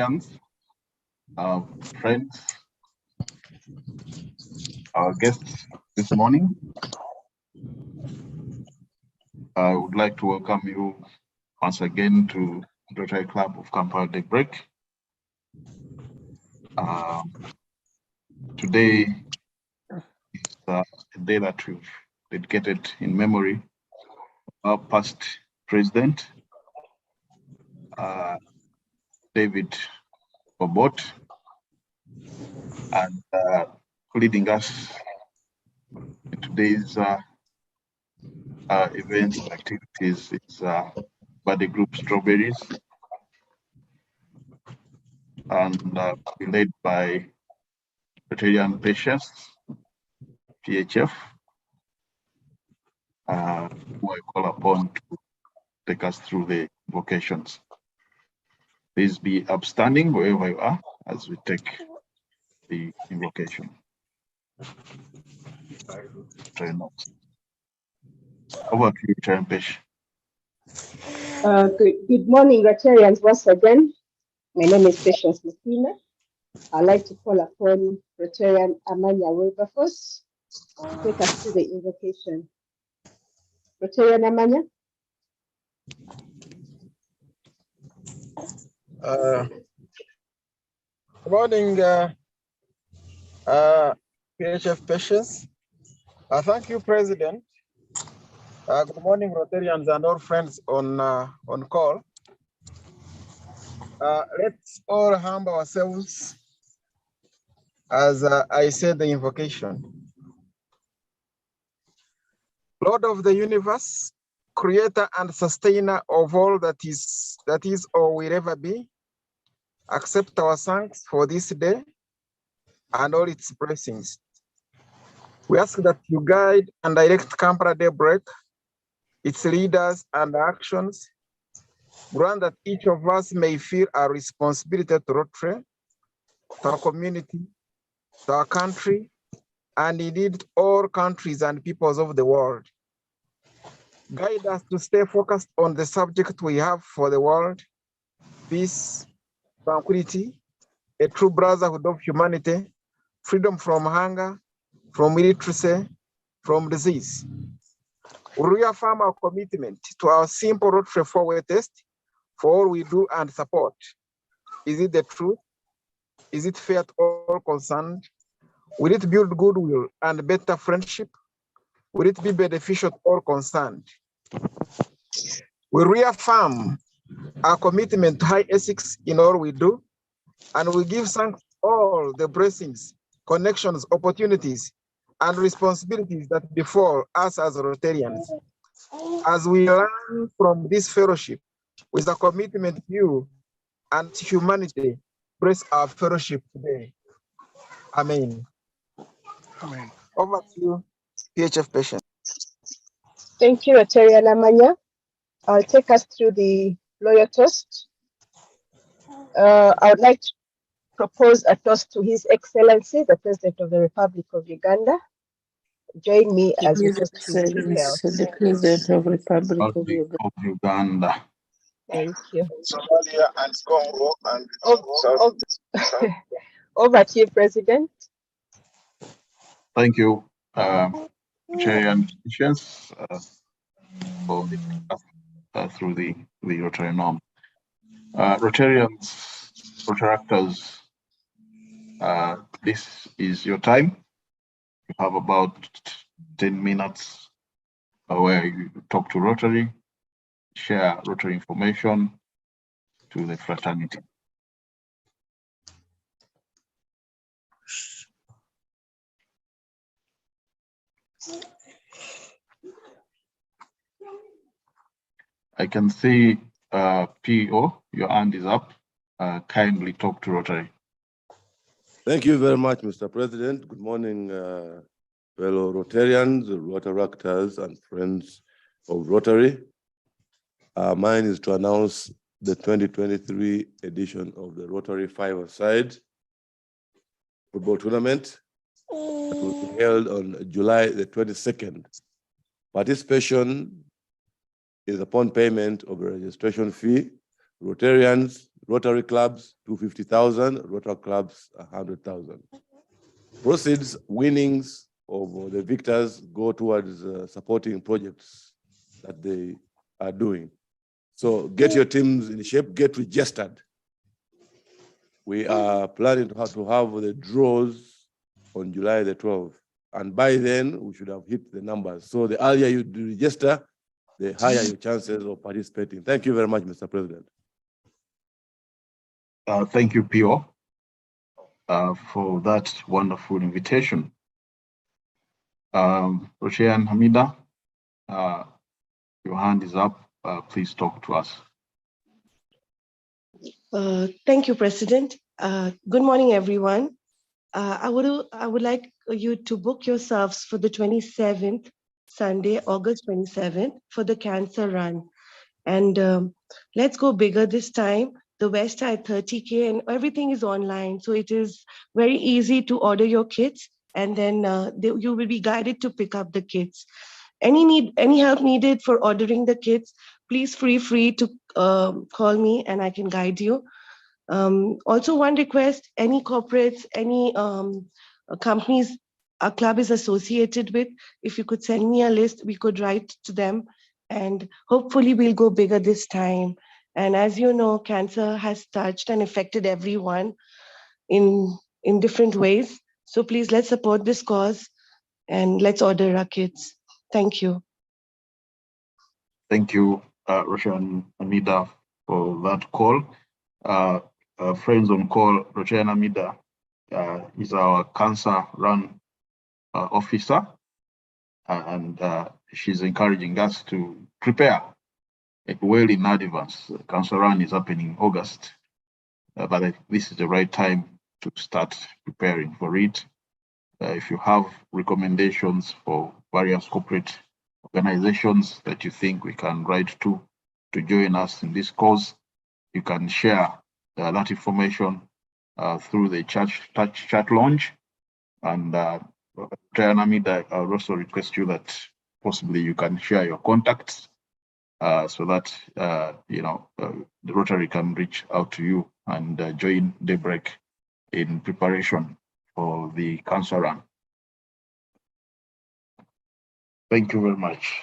our friends, our guests this morning. I would like to welcome you once again to Rotary Club of Kampala Daybreak. Today is a day that we've dedicated in memory of our past president, David Obot, and leading us in today's events and activities is Body Group Strawberries, and led by Rotarian Patients, PHF, who I call upon to take us through the vocations. Please be upstanding wherever you are as we take the invocation. Over to you, Chair Pesh. Good morning, Rotarians, once again. My name is Patience Messina. I'd like to call upon Rotarian Amanya Wilberforce to take us through the invocation. Rotarian Amanya. Good morning, PHF Patience. Thank you, President. Good morning, Rotarians and all friends on call. Let's all humble ourselves as I said the invocation. Lord of the universe, creator and sustainer of all that is or will ever be, accept our thanks for this day and all its blessings. We ask that you guide and direct Kampala Daybreak, its leaders and actions. Grant that each of us may feel our responsibility to Rotary, to our community, to our country, and indeed all countries and peoples of the world. Guide us to stay focused on the subject we have for the world: peace, tranquility, a true brotherhood of humanity, freedom from hunger, from illiteracy, from disease. We reaffirm our commitment to our simple Rotary forward test for all we do and support. Is it the truth? Is it fair to all concerned? Will it build goodwill and better friendship? Will it be beneficial to all concerned? We reaffirm our commitment to high ethics in all we do, and we give thanks to all the blessings, connections, opportunities, and responsibilities that befall us as Rotarians. As we learn from this fellowship with a commitment to you and humanity, bless our fellowship today. Amen. Amen. Over to you, PHF Patient. Thank you, Rotarian Amanya. I'll take us through the loyal toast. I would like to propose a toast to His Excellency, the President of the Republic of Uganda. Join me as we toast his health. The President of the Republic of Uganda. Thank you. Somalia and Congo and Over to you, President. Thank you, Chair and Patience, for through the Rotary norm. Rotarians, Rotaractors, this is your time. You have about 10 minutes where you talk to Rotary, share Rotary information to the fraternity. I can see PO, your hand is up. Kindly talk to Rotary. Thank you very much, Mr. President. Good morning, fellow Rotarians, Rotaractors, and friends of Rotary. Mine is to announce the 2023 edition of the Rotary Five-a-Side football tournament. It will be held on July the 22nd. Participation is upon payment of a registration fee. Rotarians, Rotary clubs 250,000, Rotary clubs 100,000. Proceeds, winnings of the victors go towards supporting projects that they are doing. So get your teams in shape, get registered. We are planning to have the draws on July the 12th. And by then, we should have hit the numbers. So the earlier you register, the higher your chances of participating. Thank you very much, Mr. President. Thank you, Pio, for that wonderful invitation. Rochean Hamida, your hand is up. Please talk to us. Thank you, President. Good morning, everyone. I would like you to book yourselves for the 27th, Sunday, August 27th, for the cancer run. And let's go bigger this time. The West at 30K and everything is online. So it is very easy to order your kits, and then you will be guided to pick up the kits. Any help needed for ordering the kits, please feel free to call me and I can guide you. Also, one request, any corporates, any companies our club is associated with, if you could send me a list, we could write to them, and hopefully we'll go bigger this time. And as you know, cancer has touched and affected everyone in different ways. So please, let's support this cause and let's order our kits. Thank you. Thank you, Rochean Hamida, for that call. Friends on call, Rochean Hamida is our cancer run officer, and she's encouraging us to prepare well in advance. Cancer run is happening in August, but this is the right time to start preparing for it. If you have recommendations for various corporate organizations that you think we can write to join us in this cause, you can share that information through the chat launch. And Namida, I would also request you that possibly you can share your contacts so that the Rotary can reach out to you and join Daybreak in preparation for the cancer run. Thank you very much.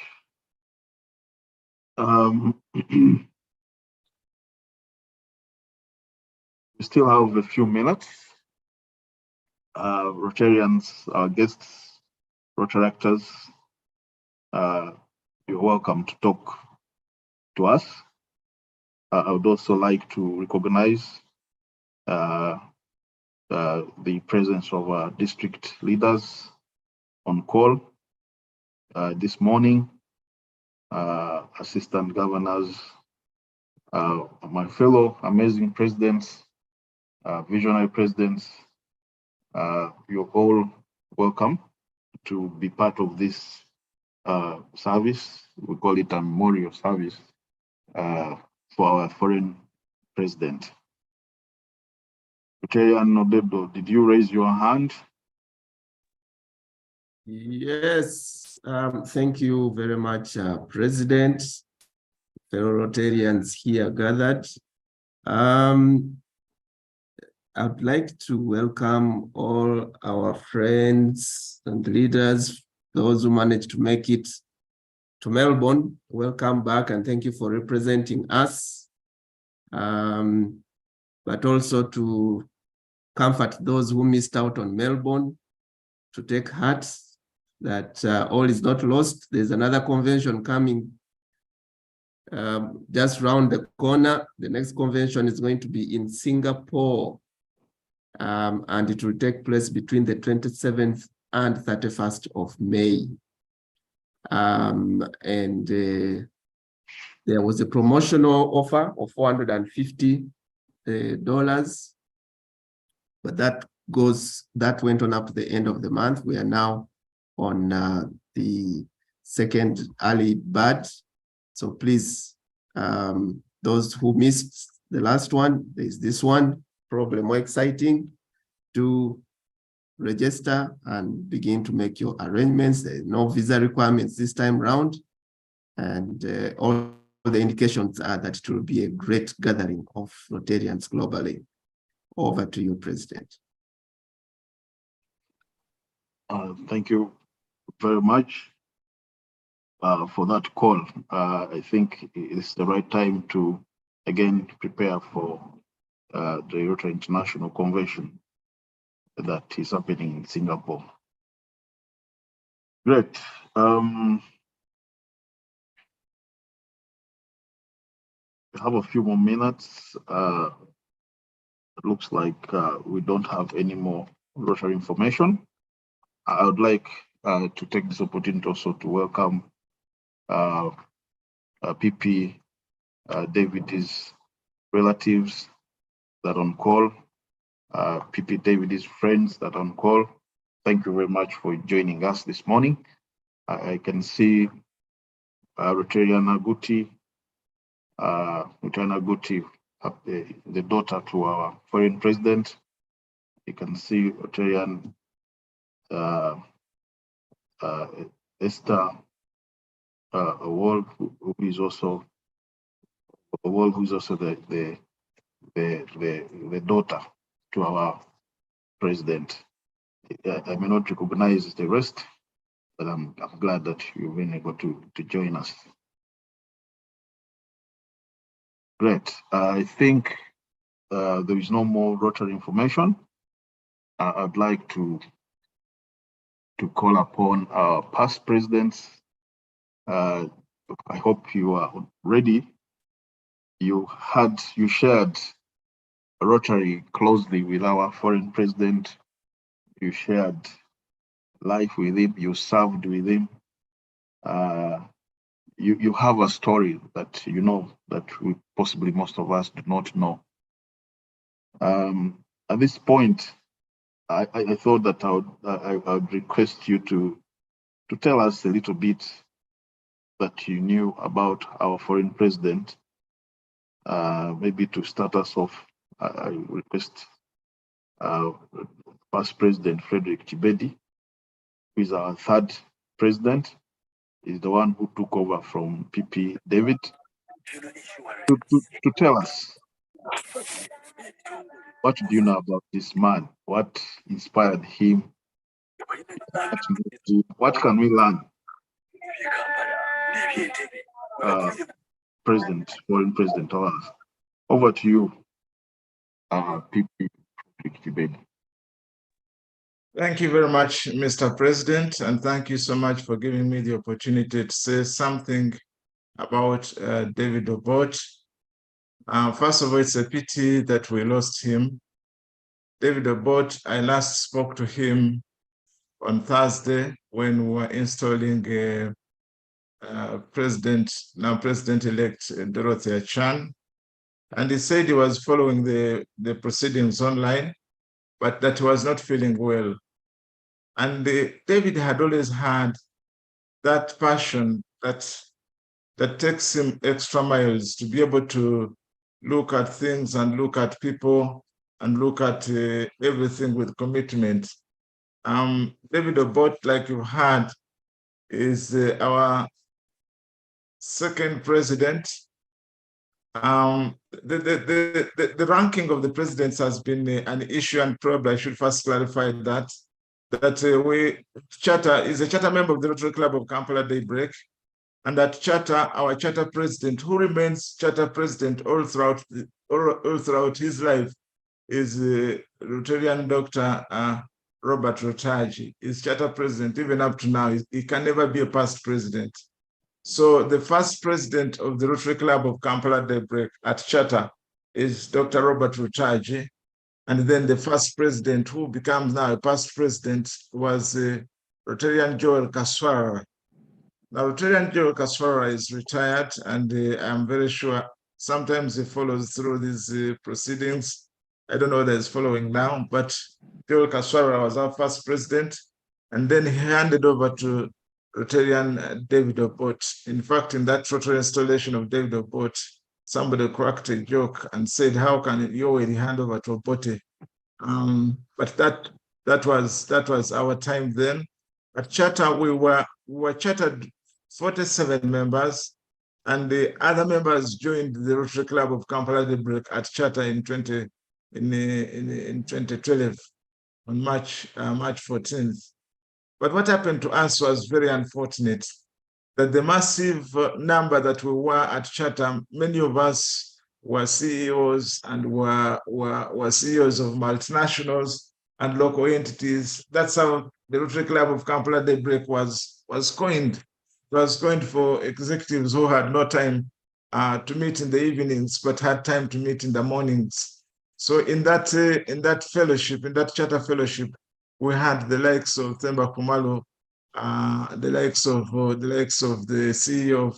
We still have a few minutes. Rotarians, our guests, Rotaractors, you're welcome to talk to us. I would also like to recognize the presence of our district leaders on call this morning, assistant governors, my fellow amazing presidents, visionary presidents. You're all welcome to be part of this service. We call it a memorial service for our foreign president. Nodebo, did you raise your hand? Yes, thank you very much, President, fellow Rotarians here gathered. I'd like to welcome all our friends and leaders, those who managed to make it to Melbourne. Welcome back and thank you for representing us. But also to comfort those who missed out on Melbourne, to take heart that all is not lost. There's another convention coming just round the corner. The next convention is going to be in Singapore, and it will take place between the 27th and 31st of May. There was a promotional offer of $450, but that went on up to the end of the month. We are now on the second early bird. So please, those who missed the last one, there's this one, probably more exciting. Do register and begin to make your arrangements. There are no visa requirements this time round. And also the indications are that it will be a great gathering of Rotarians globally. Over to you, President. Thank you very much for that call. I think it's the right time to again prepare for the Rotary International Convention that is happening in Singapore. Great. We have a few more minutes. It looks like we don't have any more Rotary information. I would like to take this opportunity also to welcome PP David's relatives that are on call, PP David's friends that are on call. Thank you very much for joining us this morning. I can see Rotarian Aguti, the daughter to our foreign president. You can see Rotarian Esther Awol, who is also the daughter to our president. I may not recognize the rest, but I'm glad that you've been able to join us. Great. I think there is no more Rotary information. I'd like to call upon our past presidents. I hope you are ready. You shared Rotary closely with our foreign president. You shared life with him. You served with him. You have a story that you know that possibly most of us do not know. At this point, I thought that I would request you to tell us a little bit that you knew about our foreign president. Maybe to start us off, I request past President Frederick Chibedi, who is our third president, is the one who took over from PP David, to tell us, what do you know about this man? What inspired him? What can we learn? Foreign president, over to you, PP Frederick. Thank you very much, Mr. President, and thank you so much for giving me the opportunity to say something about David Obot. First of all, it's a pity that we lost him. David Obot, I last spoke to him on Thursday when we were installing now President-elect Dorothea Chan. And he said he was following the proceedings online, but that he was not feeling well. And David had always had that passion that takes him extra miles to be able to look at things and look at people and look at everything with commitment. David Obot, like you heard, is our second president. The ranking of the presidents has been an issue, and probably I should first clarify that Charter is a charter member of the Rotary Club of Kampala Daybreak, and that charter, our charter president, who remains charter president all throughout his life, is Rotarian Dr. Robert Rotaji. Is charter president even up to now. He can never be a past president. So the first president of the Rotary Club of Kampala Daybreak at charter is Dr. Robert Rotaji. And then the first president, who becomes now a past president, was Rotarian Joel Kaswara. Now, Rotarian Joel Kaswara is retired, and I'm very sure sometimes he follows through these proceedings. I don't know whether he's following now, but Joel Kaswara was our first president, and then he handed over to Rotarian David Obot. In fact, in that Rotary installation of David Obot, somebody cracked a joke and said, "How can you already hand over to Obote?" But that was our time then. At charter, we were chartered 47 members, and the other members joined the Rotary Club of Kampala Daybreak at charter in 2012 on March 14th. But what happened to us was very unfortunate, that the massive number that we were at charter, many of us were CEOs and were CEOs of multinationals and local entities. That's how the Rotary Club of Kampala Daybreak was coined. It was coined for executives who had no time to meet in the evenings, but had time to meet in the mornings. So in that fellowship, in that charter fellowship, we had the likes of Themba Khumalo, the likes of the CEO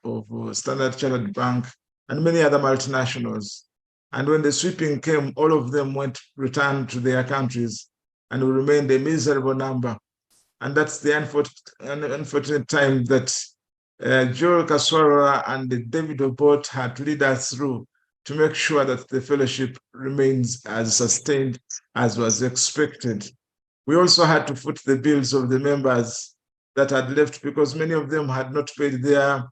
of Standard Chartered Bank, and many other multinationals. And when the sweeping came, all of them returned to their countries, and we remained a miserable number. And that's the unfortunate time that Joel Kaswara and David Obot had to lead us through to make sure that the fellowship remains as sustained as was expected. We also had to foot the bills of the members that had left, because many of them had not paid their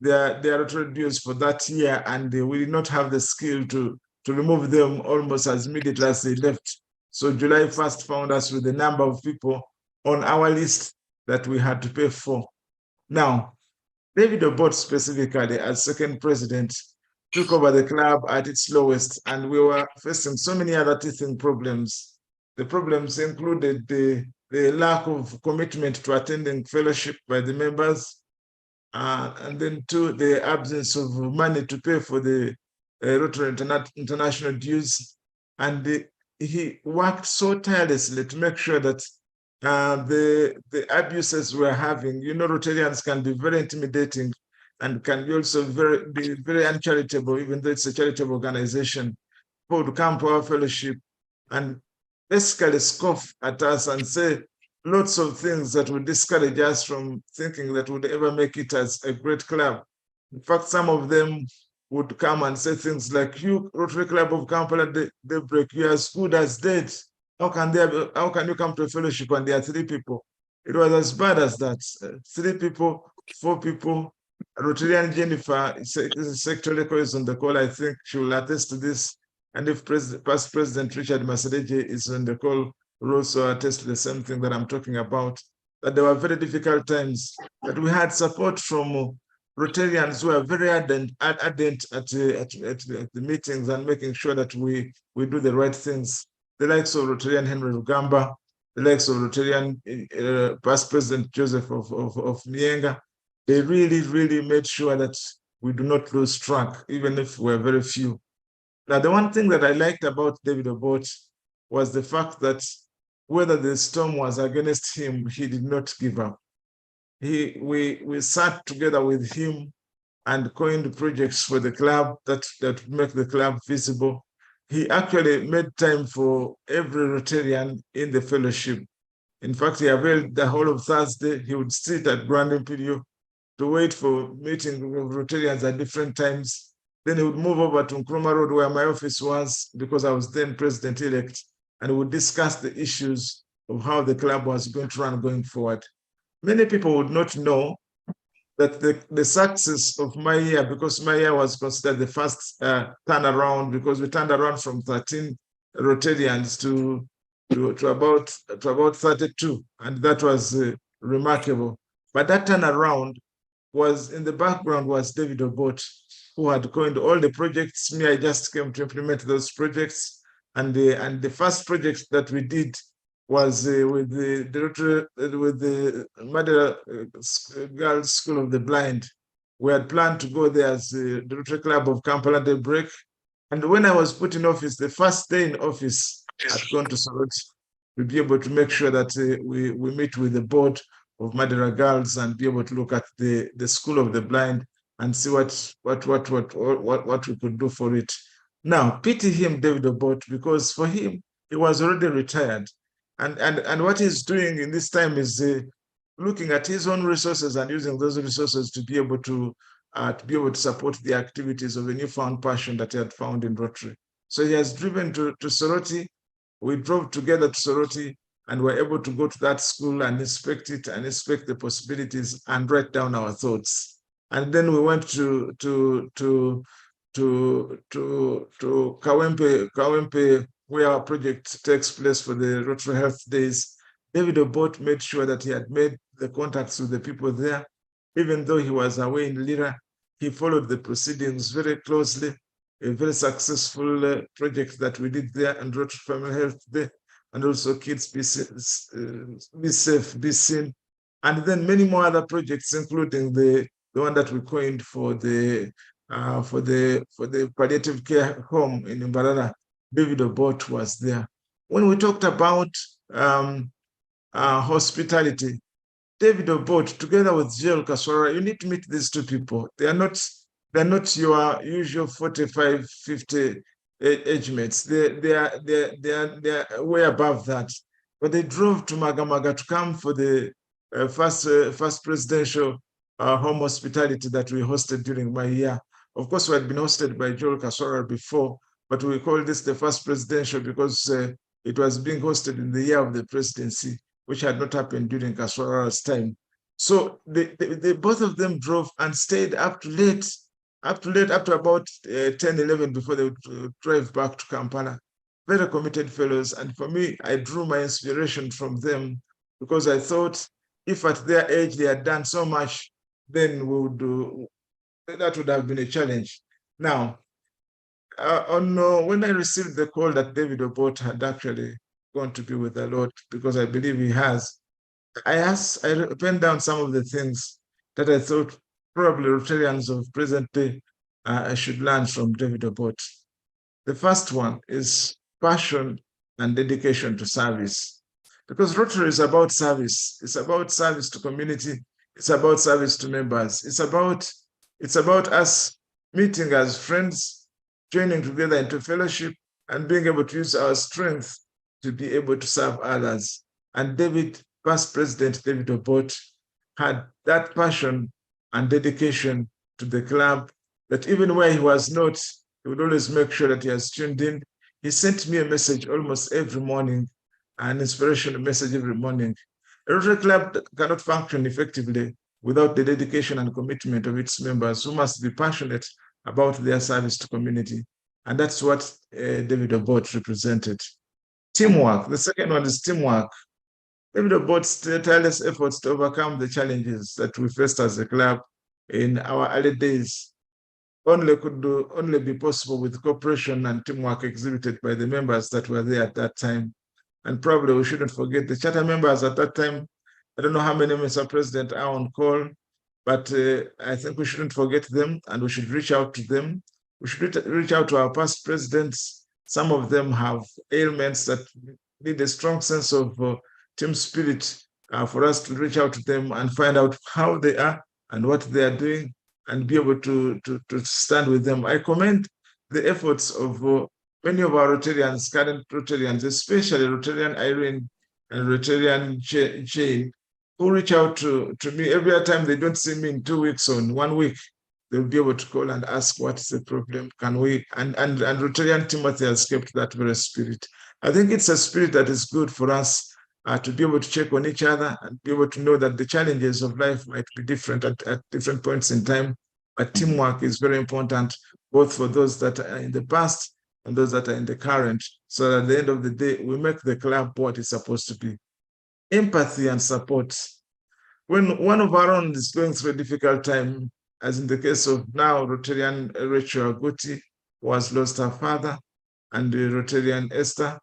Rotary dues for that year, and we did not have the skill to remove them almost as immediately as they left. So July 1st found us with a number of people on our list that we had to pay for. Now, David Obot specifically, as second president, took over the club at its lowest, and we were facing so many other teething problems. The problems included the lack of commitment to attending fellowship by the members, and then two, the absence of money to pay for the Rotary International dues. And he worked so tirelessly to make sure that the abuses we're having, Rotarians can be very intimidating and can be also be very uncharitable, even though it's a charitable organization. People would come to our fellowship and basically scoff at us and say lots of things that would discourage us from thinking that we'd ever make it as a great club. In fact, some of them would come and say things like, "You, Rotary Club of Kampala Daybreak, you're as good as dead. How can you come to a fellowship and there are 3 people?" It was as bad as that. 3 people, 4 people. Rotarian Jennifer, Secretary is on the call. I think she will attest to this. And if past President Richard Masereje is on the call, will also attest to the same thing that I'm talking about, that there were very difficult times, that we had support from Rotarians who are very ardent at the meetings and making sure that we do the right things. The likes of Rotarian Henry Rugamba, the likes of Rotarian past President Joseph of Mienga, they really made sure that we do not lose track, even if we're very few. Now, the one thing that I liked about David Obot was the fact that whether the storm was against him, he did not give up. We sat together with him and coined projects for the club that make the club visible. He actually made time for every Rotarian in the fellowship. In fact, he availed the whole of Thursday. He would sit at Grand Imperial to wait for meeting with Rotarians at different times. Then he would move over to Nkrumah Road, where my office was, because I was then president-elect, and we would discuss the issues of how the club was going to run going forward. Many people would not know that the success of my year, because my year was considered the first turnaround, because we turned around from 13 Rotarians to about 32, and that was remarkable. But that turnaround was, in the background, was David Obot, who had coined all the projects. I just came to implement those projects. And the first project that we did was with the Madera Girls School of the Blind. We had planned to go there as the Rotary Club of Kampala Daybreak. And when I was put in office, the first day in office, I'd gone to Soroti to be able to make sure that we meet with the board of Madera Girls and be able to look at the School of the Blind and see what we could do for it. Now, pity him, David Obot, because for him, he was already retired. And what he's doing in this time is looking at his own resources and using those resources to be able to support the activities of a newfound passion that he had found in Rotary. So he has driven to Soroti. We drove together to Soroti and were able to go to that school and inspect it and inspect the possibilities and write down our thoughts. And then we went to Kawempe, where our project takes place for the Rotary Health Days. David Obot made sure that he had made the contacts with the people there. Even though he was away in Lira, he followed the proceedings very closely. A very successful project that we did there, and Rotary Family Health Day, and also Kids Be Safe, Be Seen, and then many more other projects, including the one that we coined for the palliative care home in Mbarara. David Obot was there. When we talked about hospitality, David Obot, together with Joel Kaswara, you need to meet these two people. They're not your usual 45, 50 age mates. They are way above that. But they drove to Magamaga to come for the first presidential home hospitality that we hosted during my year. Of course, we had been hosted by Joel Kaswara before, but we call this the first presidential because it was being hosted in the year of the presidency, which had not happened during Kaswara's time. So they both of them drove and stayed up to about 10, 11 before they would drive back to Kampala. Very committed fellows. And for me, I drew my inspiration from them because I thought if at their age they had done so much, then that would have been a challenge. Now, when I received the call that David Obot had actually gone to be with the Lord, because I believe he has, I penned down some of the things that I thought probably Rotarians of present day should learn from David Obot. The first one is passion and dedication to service. Because Rotary is about service. It's about service to community. It's about service to members. It's about us meeting as friends, joining together into fellowship, and being able to use our strength to be able to serve others. And past President David Obot had that passion and dedication to the club that even where he was not, he would always make sure that he has tuned in. He sent me a message almost every morning, an inspirational message every morning. A Rotary Club cannot function effectively without the dedication and commitment of its members, who must be passionate about their service to community. And that's what David Obot represented. Teamwork. The second one is teamwork. David Obot's tireless efforts to overcome the challenges that we faced as a club in our early days could only be possible with cooperation and teamwork exhibited by the members that were there at that time. And probably we shouldn't forget the charter members at that time. I don't know how many, Mr. President, are on call, but I think we shouldn't forget them and we should reach out to them. We should reach out to our past presidents. Some of them have ailments that need a strong sense of team spirit for us to reach out to them and find out how they are and what they are doing and be able to stand with them. I commend the efforts of many of our Rotarians, current Rotarians, especially Rotarian Irene and Rotarian Jane, who reach out to me every time they don't see me in 2 weeks or in 1 week. They'll be able to call and ask what's the problem. Can we? And Rotarian Timothy has kept that very spirit. I think it's a spirit that is good for us to be able to check on each other and be able to know that the challenges of life might be different at different points in time. But teamwork is very important, both for those that are in the past and those that are in the current, so that at the end of the day, we make the club what it's supposed to be. Empathy and support. When one of our own is going through a difficult time, as in the case of now Rotarian Rachel Aguti, who has lost her father, and Rotarian Esther,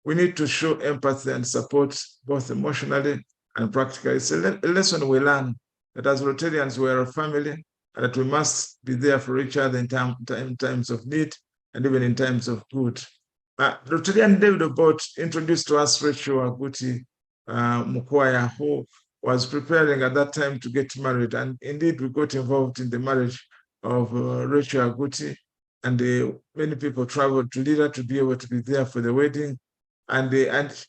we need to show empathy and support both emotionally and practically. It's a lesson we learn that as Rotarians, we are a family and that we must be there for each other in times of need and even in times of good. Rotarian David Obot introduced to us Rachel Aguti Mukwaya, who was preparing at that time to get married. And indeed, we got involved in the marriage of Rachel Aguti, and many people traveled to Lira to be able to be there for the wedding. And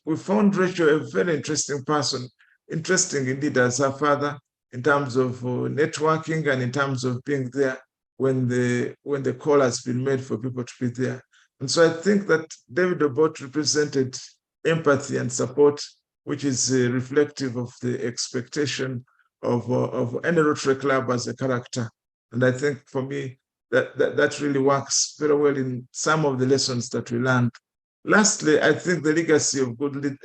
we found Rachel a very interesting person, interesting indeed as her father in terms of networking and in terms of being there when the call has been made for people to be there. And so I think that David Obot represented empathy and support, which is reflective of the expectation of any Rotary Club as a character. And I think for me, that really works very well in some of the lessons that we learned. Lastly, I think the legacy of good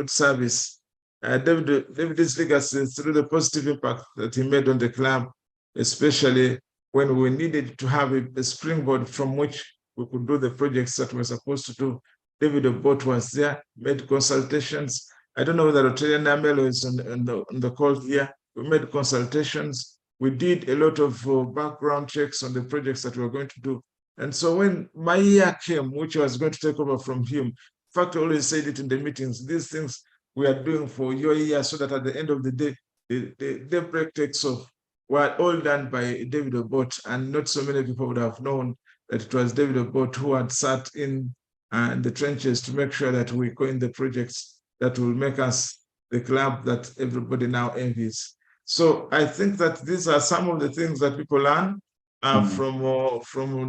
service. David's legacy through the positive impact that he made on the club, especially when we needed to have a springboard from which we could do the projects that we're supposed to do. David Obot was there, made consultations. I don't know whether Rotarian Amelo is on the call here. We made consultations. We did a lot of background checks on the projects that we were going to do. And so when my year came, which I was going to take over from him, in fact, I always said it in the meetings, these things we are doing for your year so that at the end of the day, the Daybreak takes off were all done by David Obot, and not so many people would have known that it was David Obot who had sat in the trenches to make sure that we go in the projects that will make us the club that everybody now envies. So I think that these are some of the things that people learn from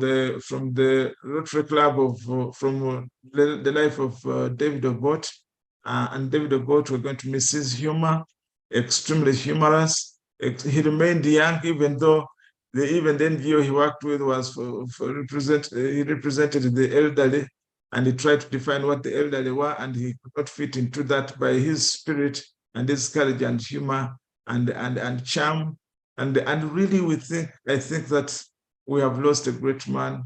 the Rotary Club of from the life of David Obot. And David Obot, we're going to miss his humor, extremely humorous. He remained young, even though even the NGO he worked with was he represented the elderly, and he tried to define what the elderly were, and he could not fit into that by his spirit and his courage and humor and charm. And really I think that we have lost a great man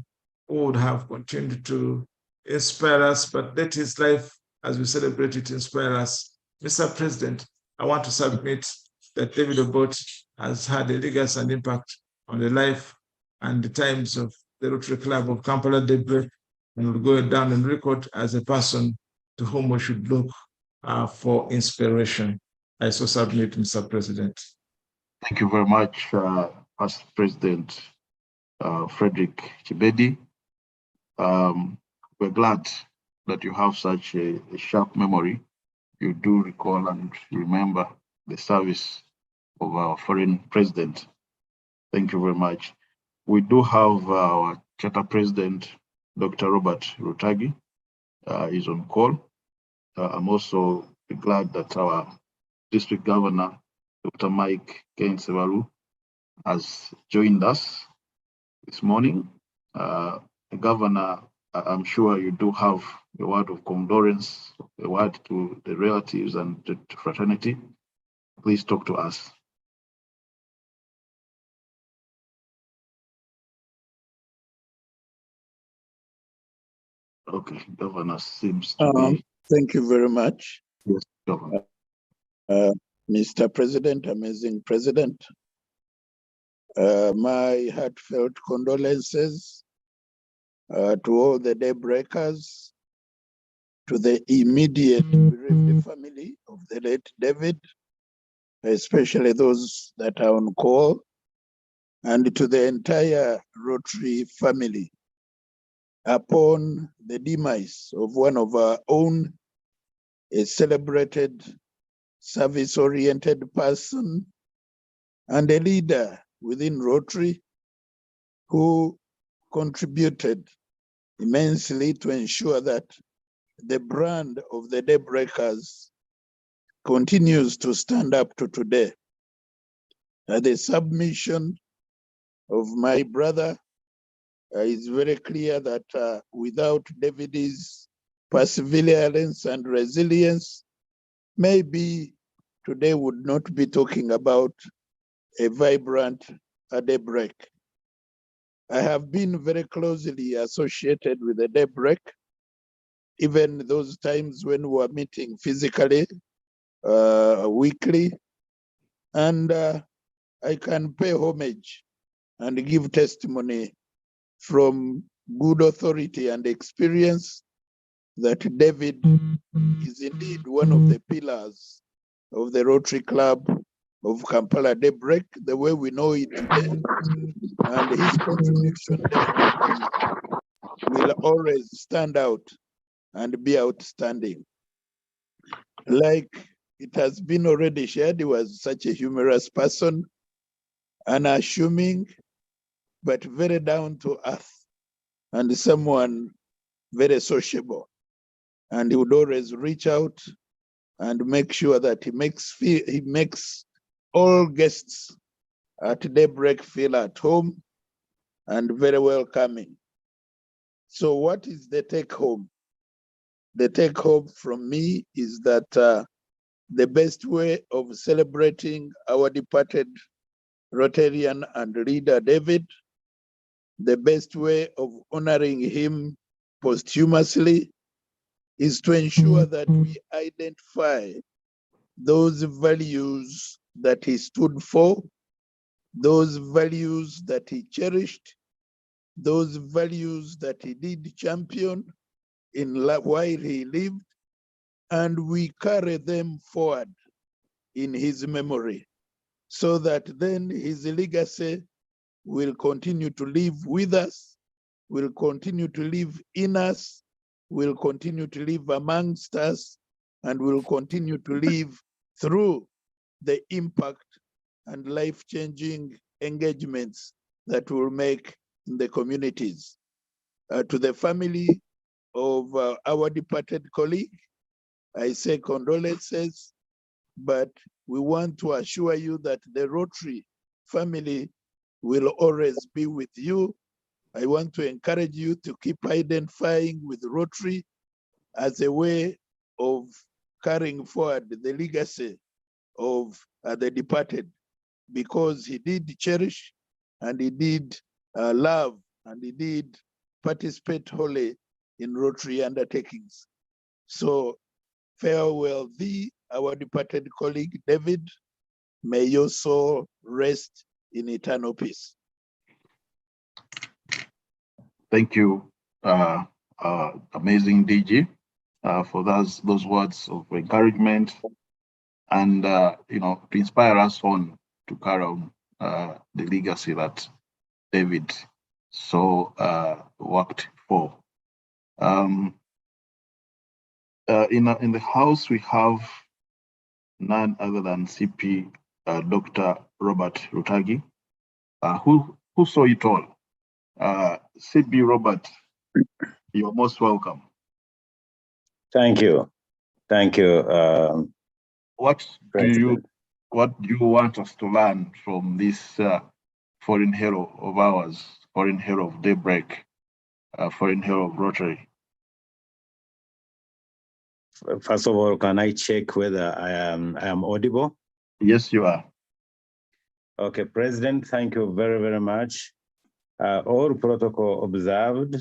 who would have continued to inspire us, but let his life, as we celebrate it, inspire us. Mr. President, I want to submit that David Obot has had a legacy and impact on the life and the times of the Rotary Club of Kampala Daybreak, and will go down and record as a person to whom we should look for inspiration. I so submit, Mr. President. Thank you very much, Past President Frederick Chibedi. We're glad that you have such a sharp memory. You do recall and remember the service of our foreign president. Thank you very much. We do have our charter president, Dr. Robert Rutagi, is on call. I'm also glad that our district governor, Dr. Mike Kensevalu, has joined us this morning. Governor, I'm sure you do have a word of condolence, a word to the relatives and to fraternity. Please talk to us. Okay, Governor seems to be. Thank you very much. Yes, Governor. Mr. President, amazing President. My heartfelt condolences to all the daybreakers, to the immediate bereaved family of the late David, especially those that are on call, and to the entire Rotary family upon the demise of one of our own, a celebrated service-oriented person and a leader within Rotary who contributed immensely to ensure that the brand of the Daybreakers continues to stand up to today. The submission of my brother is very clear that without David's perseverance and resilience, maybe today would not be talking about a vibrant Daybreak. I have been very closely associated with the Daybreak, even those times when we were meeting physically, weekly, and I can pay homage and give testimony from good authority and experience that David is indeed one of the pillars of the Rotary Club of Kampala Daybreak, the way we know it today. And his contribution definitely will always stand out and be outstanding. Like it has been already shared, he was such a humorous person, unassuming, but very down to earth, and someone very sociable. And he would always reach out and make sure that he makes all guests at Daybreak feel at home and very welcoming. So what is the take home? The take home from me is that the best way of celebrating our departed Rotarian and leader David, the best way of honoring him posthumously is to ensure that we identify those values that he stood for, those values that he cherished, those values that he did champion while he lived, and we carry them forward in his memory so that then his legacy will continue to live with us, will continue to live in us, will continue to live amongst us, and will continue to live through the impact and life-changing engagements that will make in the communities. To the family of our departed colleague, I say condolences, but we want to assure you that the Rotary family will always be with you. I want to encourage you to keep identifying with Rotary as a way of carrying forward the legacy of the departed, because he did cherish and he did love and he did participate wholly in Rotary undertakings. So farewell thee, our departed colleague, David. May your soul rest in eternal peace. Thank you, amazing DG, for those words of encouragement and to inspire us on to carry on the legacy that David worked for. In the house, we have none other than CP Dr. Robert Rutagi, who saw it all. CP Robert, you're most welcome. Thank you. Thank you. What do you want us to learn from this foreign hero of ours, foreign hero of Daybreak, foreign hero of Rotary? First of all, can I check whether I am audible? Yes, you are. Okay, President, thank you very, very much. All protocol observed.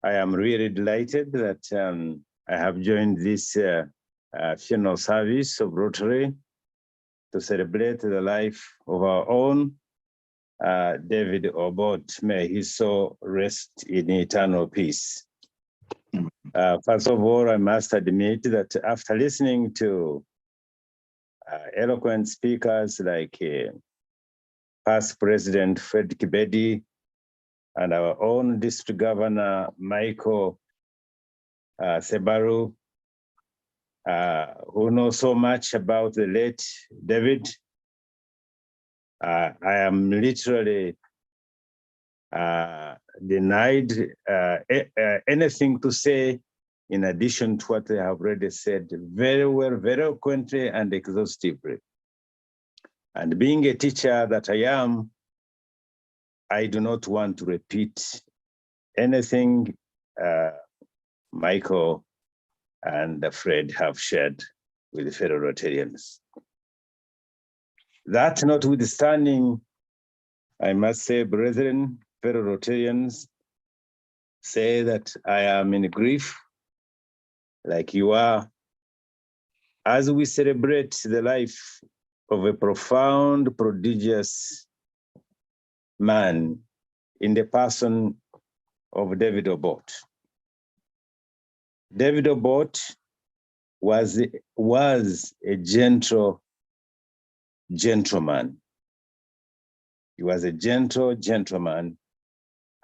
I am really delighted that I have joined this funeral service of Rotary to celebrate the life of our own David Obot. May his soul rest in eternal peace. First of all, I must admit that after listening to eloquent speakers like past President Fred Kibedi and our own District Governor Michael Sebaru, who know so much about the late David, I am literally denied anything to say in addition to what they have already said very well, very eloquently and exhaustively. And being a teacher that I am, I do not want to repeat anything Michael and Fred have shared with the fellow Rotarians. That notwithstanding, I must say, brethren, fellow Rotarians, say that I am in grief, like you are, as we celebrate the life of a profound, prodigious man in the person of David Obot. David Obot was a gentleman. He was a gentle gentleman.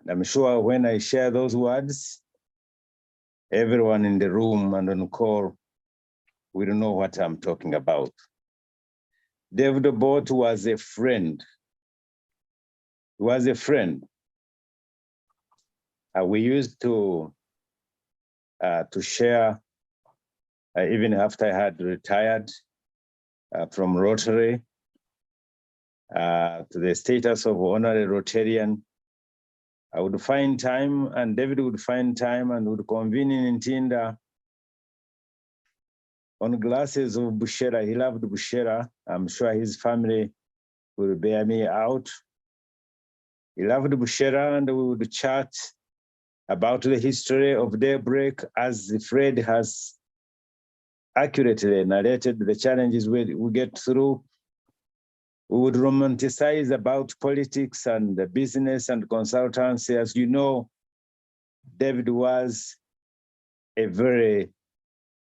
And I'm sure when I share those words, everyone in the room and on call will know what I'm talking about. David Obot was a friend. He was a friend. We used to share, even after I had retired from Rotary. to the status of honorary Rotarian, I would find time, and David would find time, and would convene in Ntinda on glasses of Bushera. He loved Bushera. I'm sure his family will bear me out. He loved Bushera, and we would chat about the history of Daybreak, as Fred has accurately narrated the challenges we get through. We would romanticize about politics and the business and consultancy. As you know, David was a very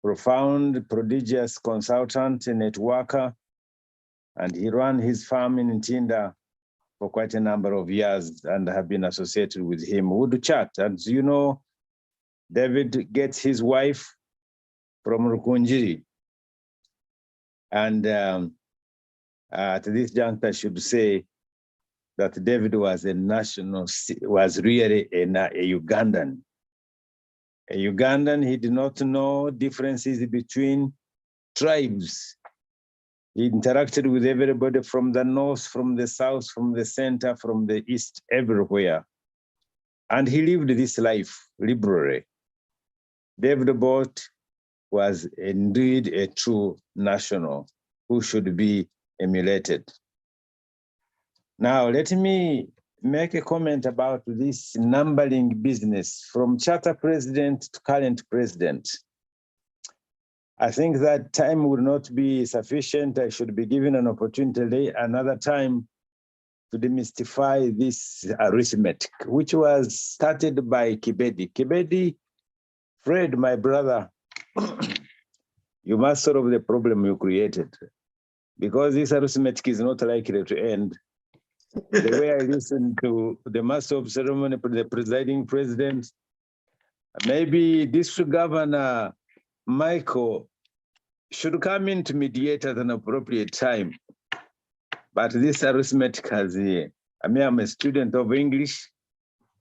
profound, prodigious consultant and networker, and he ran his farm in Ntinda for quite a number of years, and have been associated with him. We would chat, and you know, David gets his wife from Rukunjiri, and at this juncture, I should say that David was was really a Ugandan. A Ugandan, he did not know differences between tribes. He interacted with everybody from the north, from the south, from the center, from the east, everywhere. And he lived this life liberally. David Obot was indeed a true national who should be emulated. Now, let me make a comment about this numbering business from charter president to current president. I think that time will not be sufficient. I should be given an opportunity another time to demystify this arithmetic, which was started by Kibedi. Kibedi, Fred, my brother, you must solve the problem you created, because this arithmetic is not likely to end. The way I listen to the master of ceremony, the presiding president, maybe district governor Michael should come in to mediate at an appropriate time. But this arithmetic has, I'm a student of English.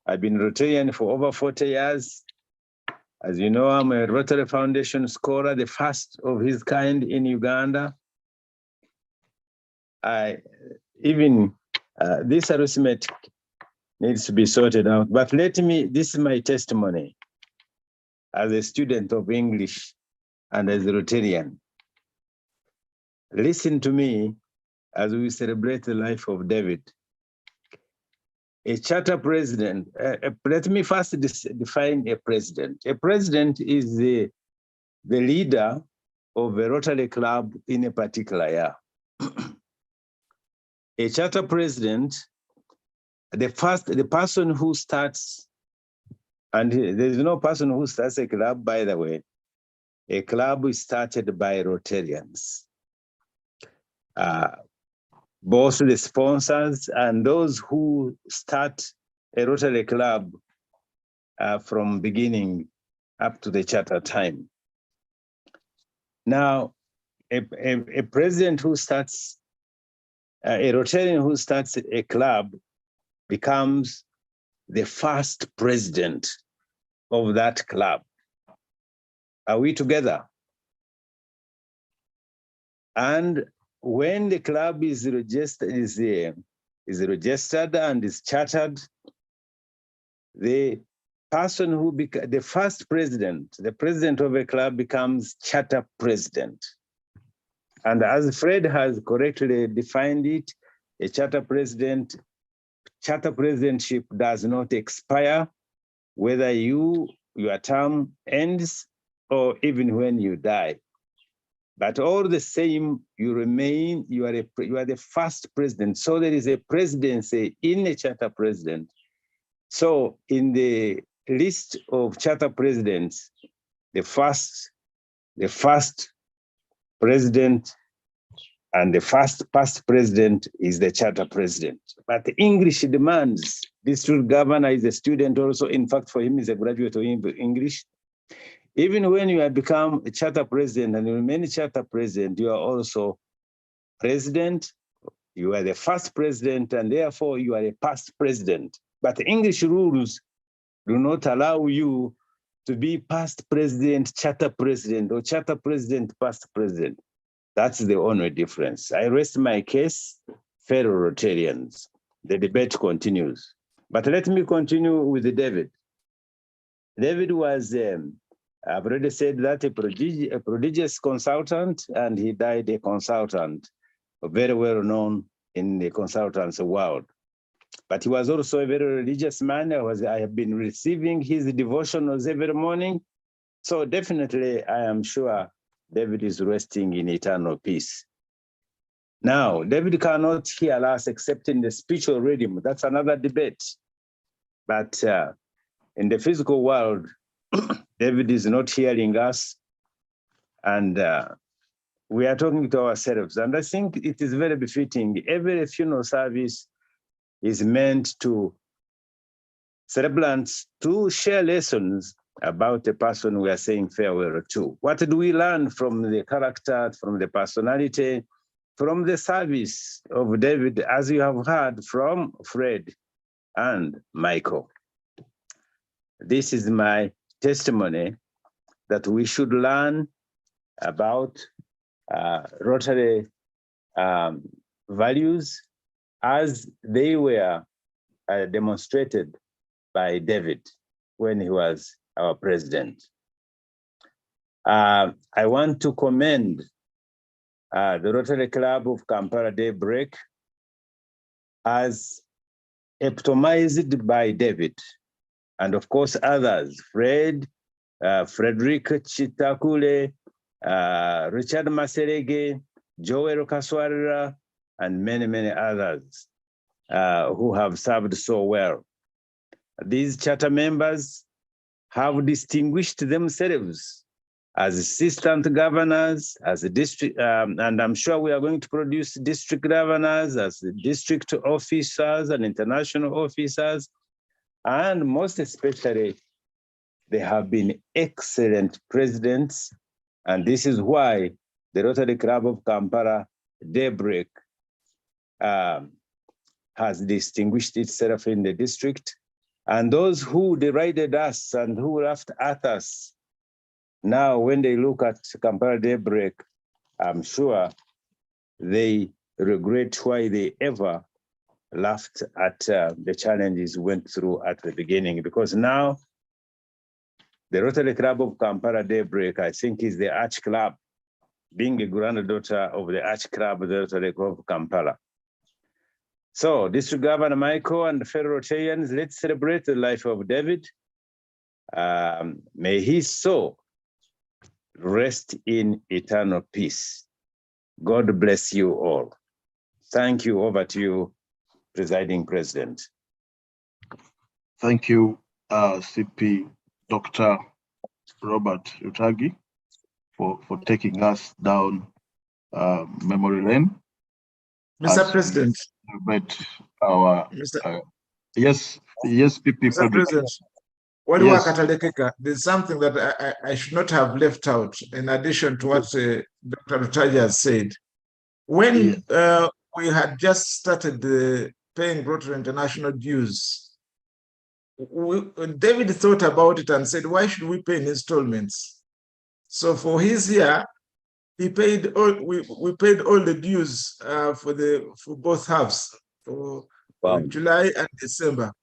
I've been Rotarian for over 40 years. As you know, I'm a Rotary Foundation scholar, the first of his kind in Uganda. This arithmetic needs to be sorted out. But this is my testimony as a student of English and as a Rotarian. Listen to me as we celebrate the life of David. A charter president, let me first define a president. A president is the leader of a Rotary club in a particular year. A charter president, the person who starts, and there's no person who starts a club, by the way. A club is started by Rotarians. Both the sponsors and those who start a Rotary club from beginning up to the charter time. Now, a president who starts, a Rotarian who starts a club becomes the first president of that club. Are we together? And when the club is registered and is chartered, the person who the first president, the president of a club, becomes charter president. And as Fred has correctly defined it, a charter presidentship does not expire, whether your term ends or even when you die. But all the same, you remain, you are the first president. So there is a presidency in a charter president. So in the list of charter presidents, the first president and the first past president is the charter president. But the English demands, district governor is a student also. In fact, for him, is a graduate of English. Even when you have become a charter president and you remain a charter president, you are also president. You are the first president, and therefore you are a past president. But the English rules do not allow you to be past president, charter president, or charter president, past president. That's the only difference. I rest my case. fellow Rotarians. The debate continues. But let me continue with David. David was, I've already said that, a prodigious consultant, and he died a consultant, very well known in the consultants world. But he was also a very religious man. I have been receiving his devotionals every morning. So definitely, I am sure David is resting in eternal peace. Now, David cannot hear us except in the spiritual rhythm. That's another debate. But in the physical world, David is not hearing us. And we are talking to ourselves. And I think it is very befitting. Every funeral service is meant to celebrants to share lessons about the person we are saying farewell to. What do we learn from the character, from the personality, from the service of David, as you have heard from Fred and Michael? This is my testimony that we should learn about Rotary values as they were demonstrated by David when he was our president. I want to commend the Rotary Club of Kampala Daybreak as epitomized by David, and of course others, Frederick Chitakule, Richard Maserege, Joel Kaswarira, and many, many others who have served so well. These charter members have distinguished themselves as assistant governors, as a district, and I'm sure we are going to produce district governors, as district officers and international officers, and most especially, they have been excellent presidents, and this is why the Rotary Club of Kampala Daybreak has distinguished itself in the district. And those who derided us and who laughed at us, now when they look at Kampala Daybreak, I'm sure they regret why they ever laughed at the challenges we went through at the beginning, because now the Rotary Club of Kampala Daybreak, I think, is the arch club, being a granddaughter of the arch club of the Rotary Club of Kampala. So, District Governor Michael and fellow Rotarians, let's celebrate the life of David. May his soul rest in eternal peace. God bless you all. Thank you. Over to you, Presiding President. Thank you, CP Dr. Robert Utagi, for taking us down memory lane. Mr. President. Our, yes, PP Mr. President, yes. There's something that I should not have left out in addition to what Dr. Utagi has said. When we had just started paying Rotary International dues, David thought about it and said, why should we pay in installments? So for his year, he paid all. We paid all the dues for both halves, for July and December.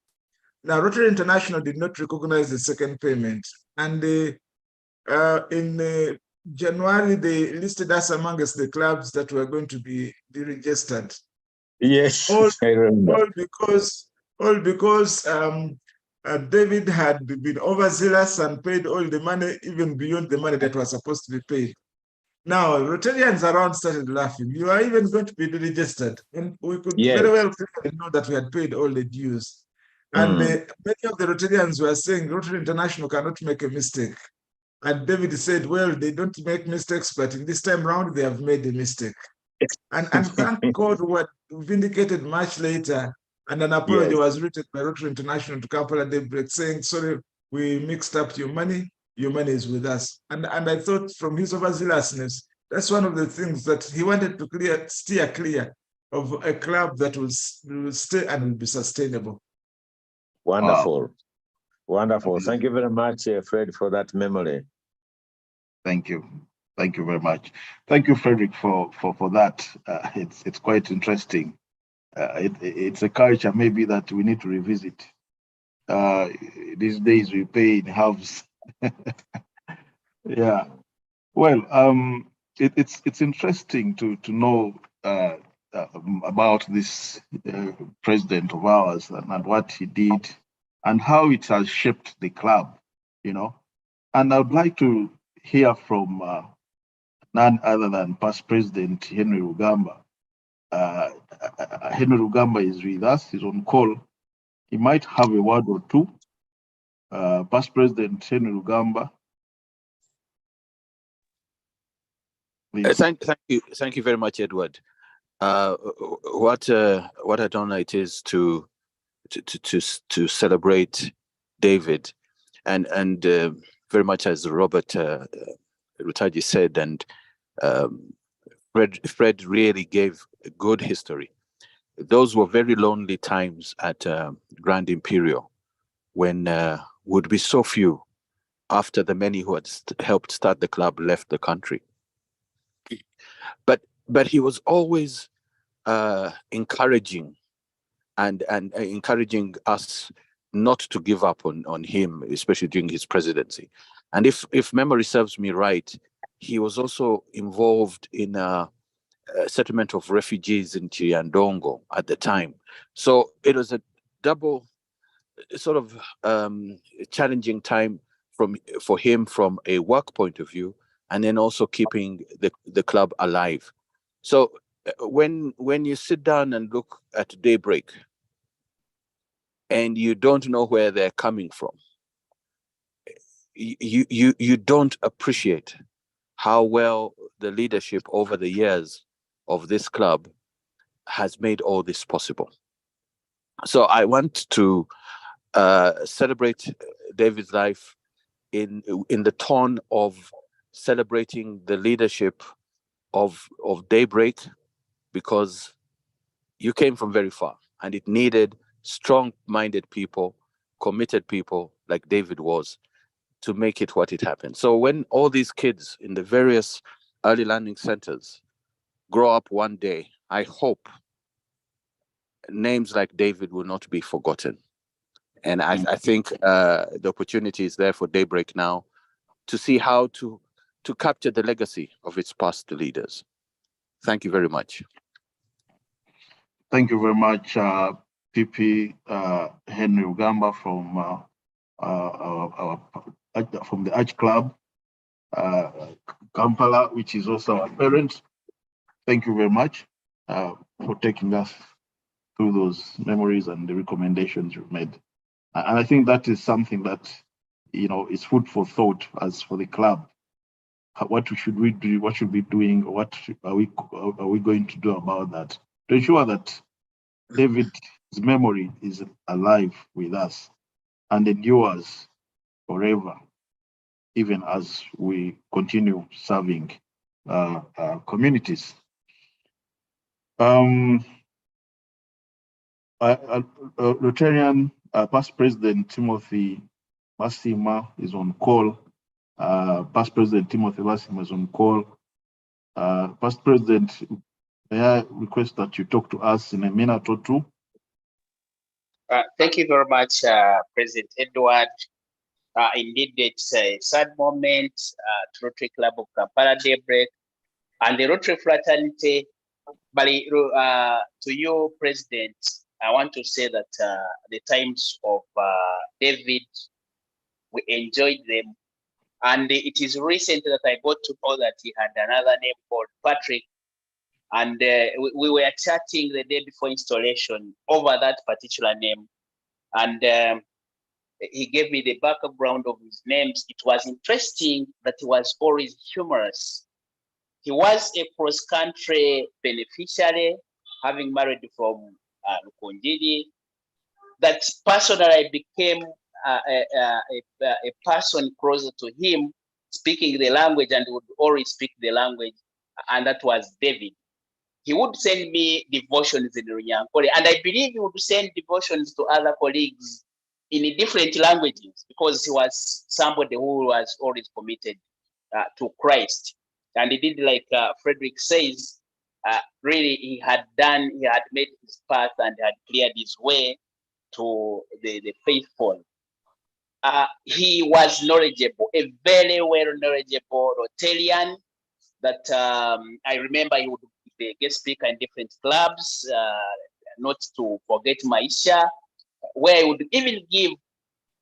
Now Rotary International did not recognize the second payment, and in January they listed us amongst the clubs that were going to be deregistered. Yes, I remember. All because David had been overzealous and paid all the money, even beyond the money that was supposed to be paid. Now, Rotarians around started laughing. You are even going to be registered. And we could very well know that we had paid all the dues. And many of the Rotarians were saying Rotary International cannot make a mistake. And David said, well, they don't make mistakes, but in this time round, they have made a mistake. And thank God we were vindicated much later. And an apology was written by Rotary International to Kampala Daybreak saying, sorry, we mixed up your money is with us. And I thought from his overzealousness, that's one of the things that he wanted to steer clear of a club that will stay and will be sustainable. Wonderful. Wow. Wonderful. Thank you very much, Fred, for that memory. Thank you. Thank you very much. Thank you, Frederick, for that. It's quite interesting it's a culture maybe that we need to revisit. These days we pay in halves. Yeah. Well, it's interesting to know about this president of ours and what he did and how it has shaped the club, you know. And I'd like to hear from none other than past president Henry Rugamba. Henry Rugamba is with us, he's on call. He might have a word or two. Past President Henry Rugamba. Please. Thank you very much, Edward. What an honor it is to celebrate David, and very much as Robert Rutaji said, and Fred really gave a good history. Those were very lonely times at Grand Imperial, when would be so few after the many who had helped start the club left the country. But he was always encouraging and encouraging us not to give up on him, especially during his presidency. And if memory serves me right, he was also involved in a settlement of refugees in Chiriandongo at the time. So it was a double sort of challenging time for him from a work point of view, and then also keeping the club alive. So when you sit down and look at Daybreak and you don't know where they're coming from, you don't appreciate how well the leadership over the years of this club has made all this possible. So I want to celebrate David's life in the tone of celebrating the leadership of Daybreak, because you came from very far and it needed strong-minded people, committed people like David was, to make it what it happened. So when all these kids in the various early learning centers grow up one day, I hope names like David will not be forgotten. And I think the opportunity is there for Daybreak now to see how to capture the legacy of its past leaders. Thank you very much. Thank you very much, PP Henry Rugamba from from the Arch Club, Kampala, which is also our parent. Thank you very much for taking us through those memories and the recommendations you've made. And I think that is something that, you know, is food for thought as for the club. What should we do? What should we be doing? What are we going to do about that to ensure that David's memory is alive with us and endures forever, even as we continue serving communities. Rotarian past President Timothy Basima is on call. Past President Timothy Basima is on call. Past President, may I request that you talk to us in a minute or two? Thank you very much, President Edward. Indeed, it's a sad moment to Rotary Club of Kampala Daybreak and the Rotary Fraternity. But to you, President, I want to say that the times of David, we enjoyed them. And it is recent that I got to know that he had another name called Patrick. And we were chatting the day before installation over that particular name. And he gave me the background of his names. It was interesting that he was always humorous. He was a cross-country beneficiary, having married from Lukonjiri. That personally I became a person closer to him, speaking the language, and would always speak the language, and that was David. He would send me devotions in Runyankore, and I believe he would send devotions to other colleagues in different languages, because he was somebody who was always committed to Christ. And he did, like Frederick says, really he had made his path and had cleared his way to the faithful. He was knowledgeable, a very well knowledgeable Rotarian that I remember he would be a guest speaker in different clubs, not to forget Maisha, where he would even give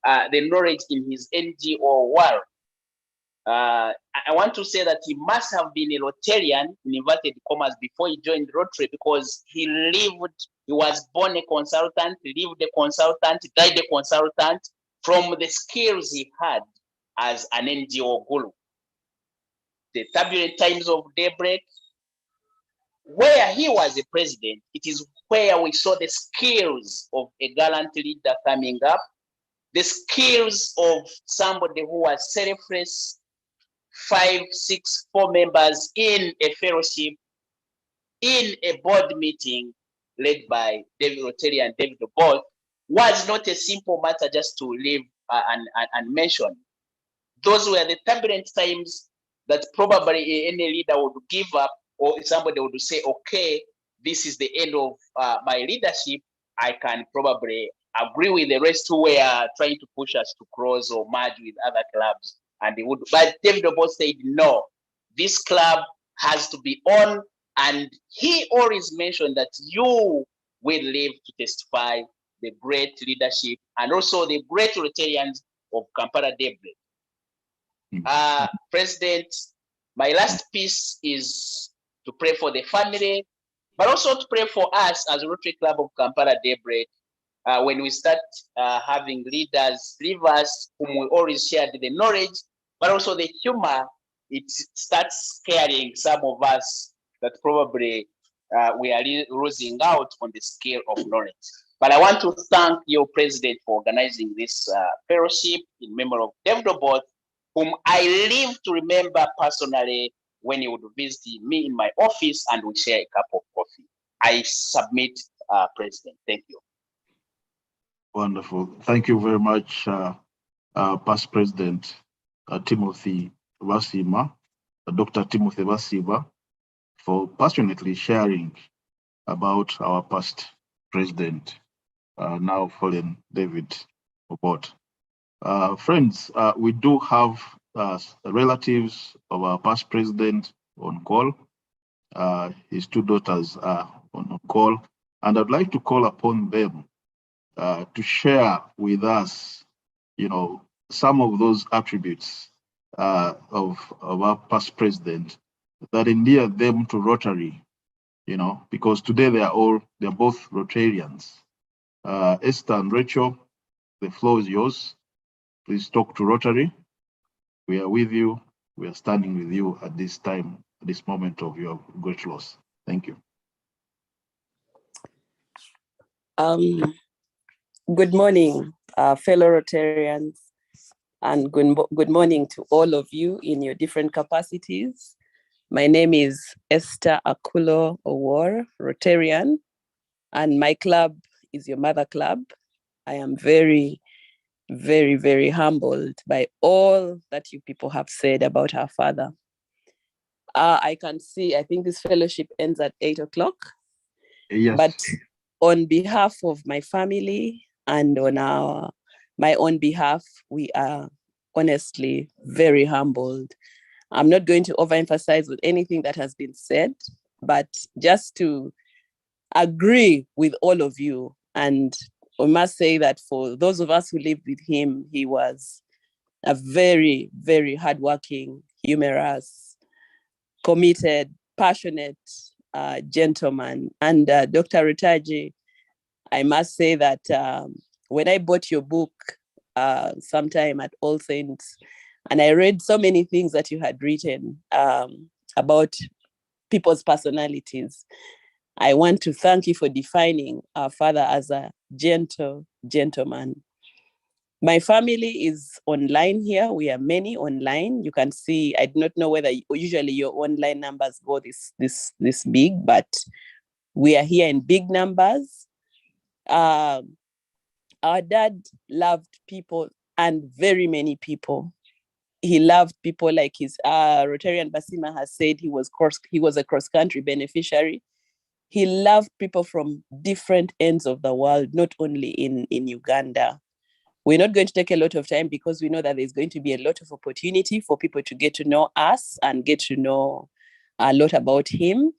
the knowledge in his NGO world. I want to say that he must have been a Rotarian in inverted commas before he joined Rotary, because he was born a consultant, lived a consultant, died a consultant from the skills he had as an NGO guru. The turbulent times of Daybreak, where he was a president, it is where we saw the skills of a gallant leader coming up, the skills of somebody who was selfless, 5, 6, 4 members in a fellowship, in a board meeting led by David Rotary and David Obot, was not a simple matter just to live and mention. Those were the turbulent times that probably any leader would give up, or somebody would say, okay, this is the end of my leadership. I can probably agree with the rest who were trying to push us to cross or merge with other clubs. And they would, but David Obot said, no, this club has to be on. And he always mentioned that you will live to testify the great leadership and also the great Rotarians of Kampala Daybreak. President, my last piece is to pray for the family, but also to pray for us as Rotary Club of Kampala Daybreak. When we start having leaders leave us, whom we always shared the knowledge, but also the humor, it starts scaring some of us that probably we are losing out on the scale of knowledge. But I want to thank your president for organizing this fellowship in memory of David Obot, whom I live to remember personally when he would visit me in my office and we share a cup of coffee. I submit, President. Thank you. Wonderful. Thank you very much, Past President Timothy Basima, Dr. Timothy Basima, for passionately sharing about our past president, now fallen David Obot. Friends, we do have relatives of our past president on call. His 2 daughters are on call, and I'd like to call upon them to share with us, some of those attributes of our past president that endear them to Rotary, because today they're both Rotarians. Esther and Rachel, the floor is yours. Please talk to Rotary. We are with you. We are standing with you at this time, at this moment of your great loss. Thank you. Good morning, fellow Rotarians, and good morning to all of you in your different capacities. My name is Esther Akulo Owor, Rotarian, and my club is your mother club. I am very, very, very humbled by all that you people have said about our father. I can see, I think this fellowship ends at 8 o'clock. Yes. But on behalf of my family and on my own behalf, we are honestly very humbled. I'm not going to overemphasize with anything that has been said, but just to agree with all of you. And we must say that for those of us who lived with him, he was a very, very hardworking, humorous, committed, passionate gentleman. And Dr. Rutaji, I must say that when I bought your book sometime at All Saints, and I read so many things that you had written about people's personalities, I want to thank you for defining our father as a gentle gentleman. My family is online here. We are many online. You can see, I do not know whether usually your online numbers go this big, but we are here in big numbers. Our dad loved people and very many people. he loved people like his Rotarian Basima has said he was a cross-country beneficiary. He loved people from different ends of the world, not only in Uganda. We're not going to take a lot of time because we know that there's going to be a lot of opportunity for people to get to know us and get to know a lot about him.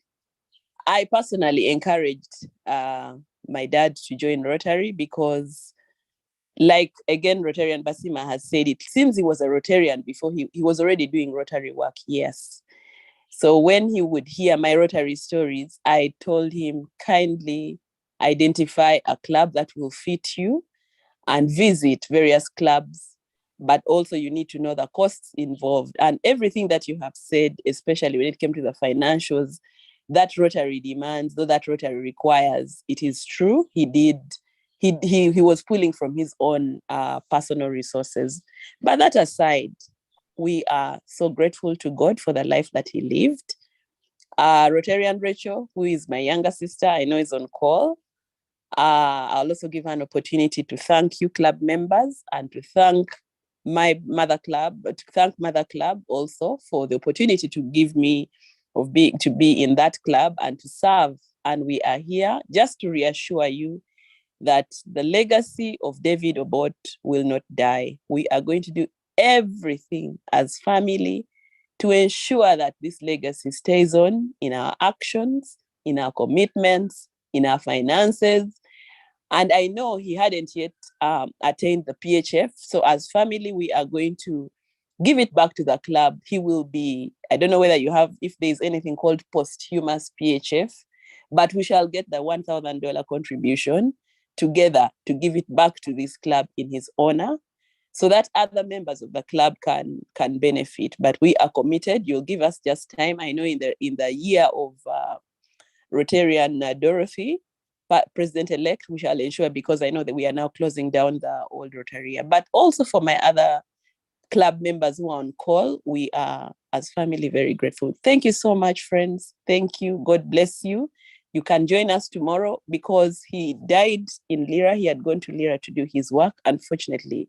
I personally encouraged my dad to join Rotary because, like, again, Rotarian Basima has said, it seems he was a Rotarian before he was already doing Rotary work, yes. So when he would hear my Rotary stories, I told him, kindly identify a club that will fit you and visit various clubs, but also you need to know the costs involved and everything that you have said, especially when it came to the financials that Rotary demands, though that Rotary requires. It is true, he was pulling from his own personal resources. But that aside, we are so grateful to God for the life that he lived. Rotarian Rachel, who is my younger sister, I know is on call. I'll also give her an opportunity to thank you club members and to thank my Mother Club, also for the opportunity to give me to be in that club and to serve. And we are here just to reassure you that the legacy of David Obot will not die. We are going to do everything as family to ensure that this legacy stays on in our actions, in our commitments, in our finances. And I know he hadn't yet attained the PHF. So as family, we are going to give it back to the club. He will be, I don't know whether if there's anything called posthumous PHF, but we shall get the $1,000 contribution together to give it back to this club in his honor, so that other members of the club can benefit. But we are committed. You'll give us just time. I know in the year of Rotarian Dorothy, but President-elect, we shall ensure, because I know that we are now closing down the old Rotaria. But also for my other club members who are on call, we are, as family, very grateful. Thank you so much, friends. Thank you. God bless you. You can join us tomorrow because he died in Lira. He had gone to Lira to do his work. Unfortunately,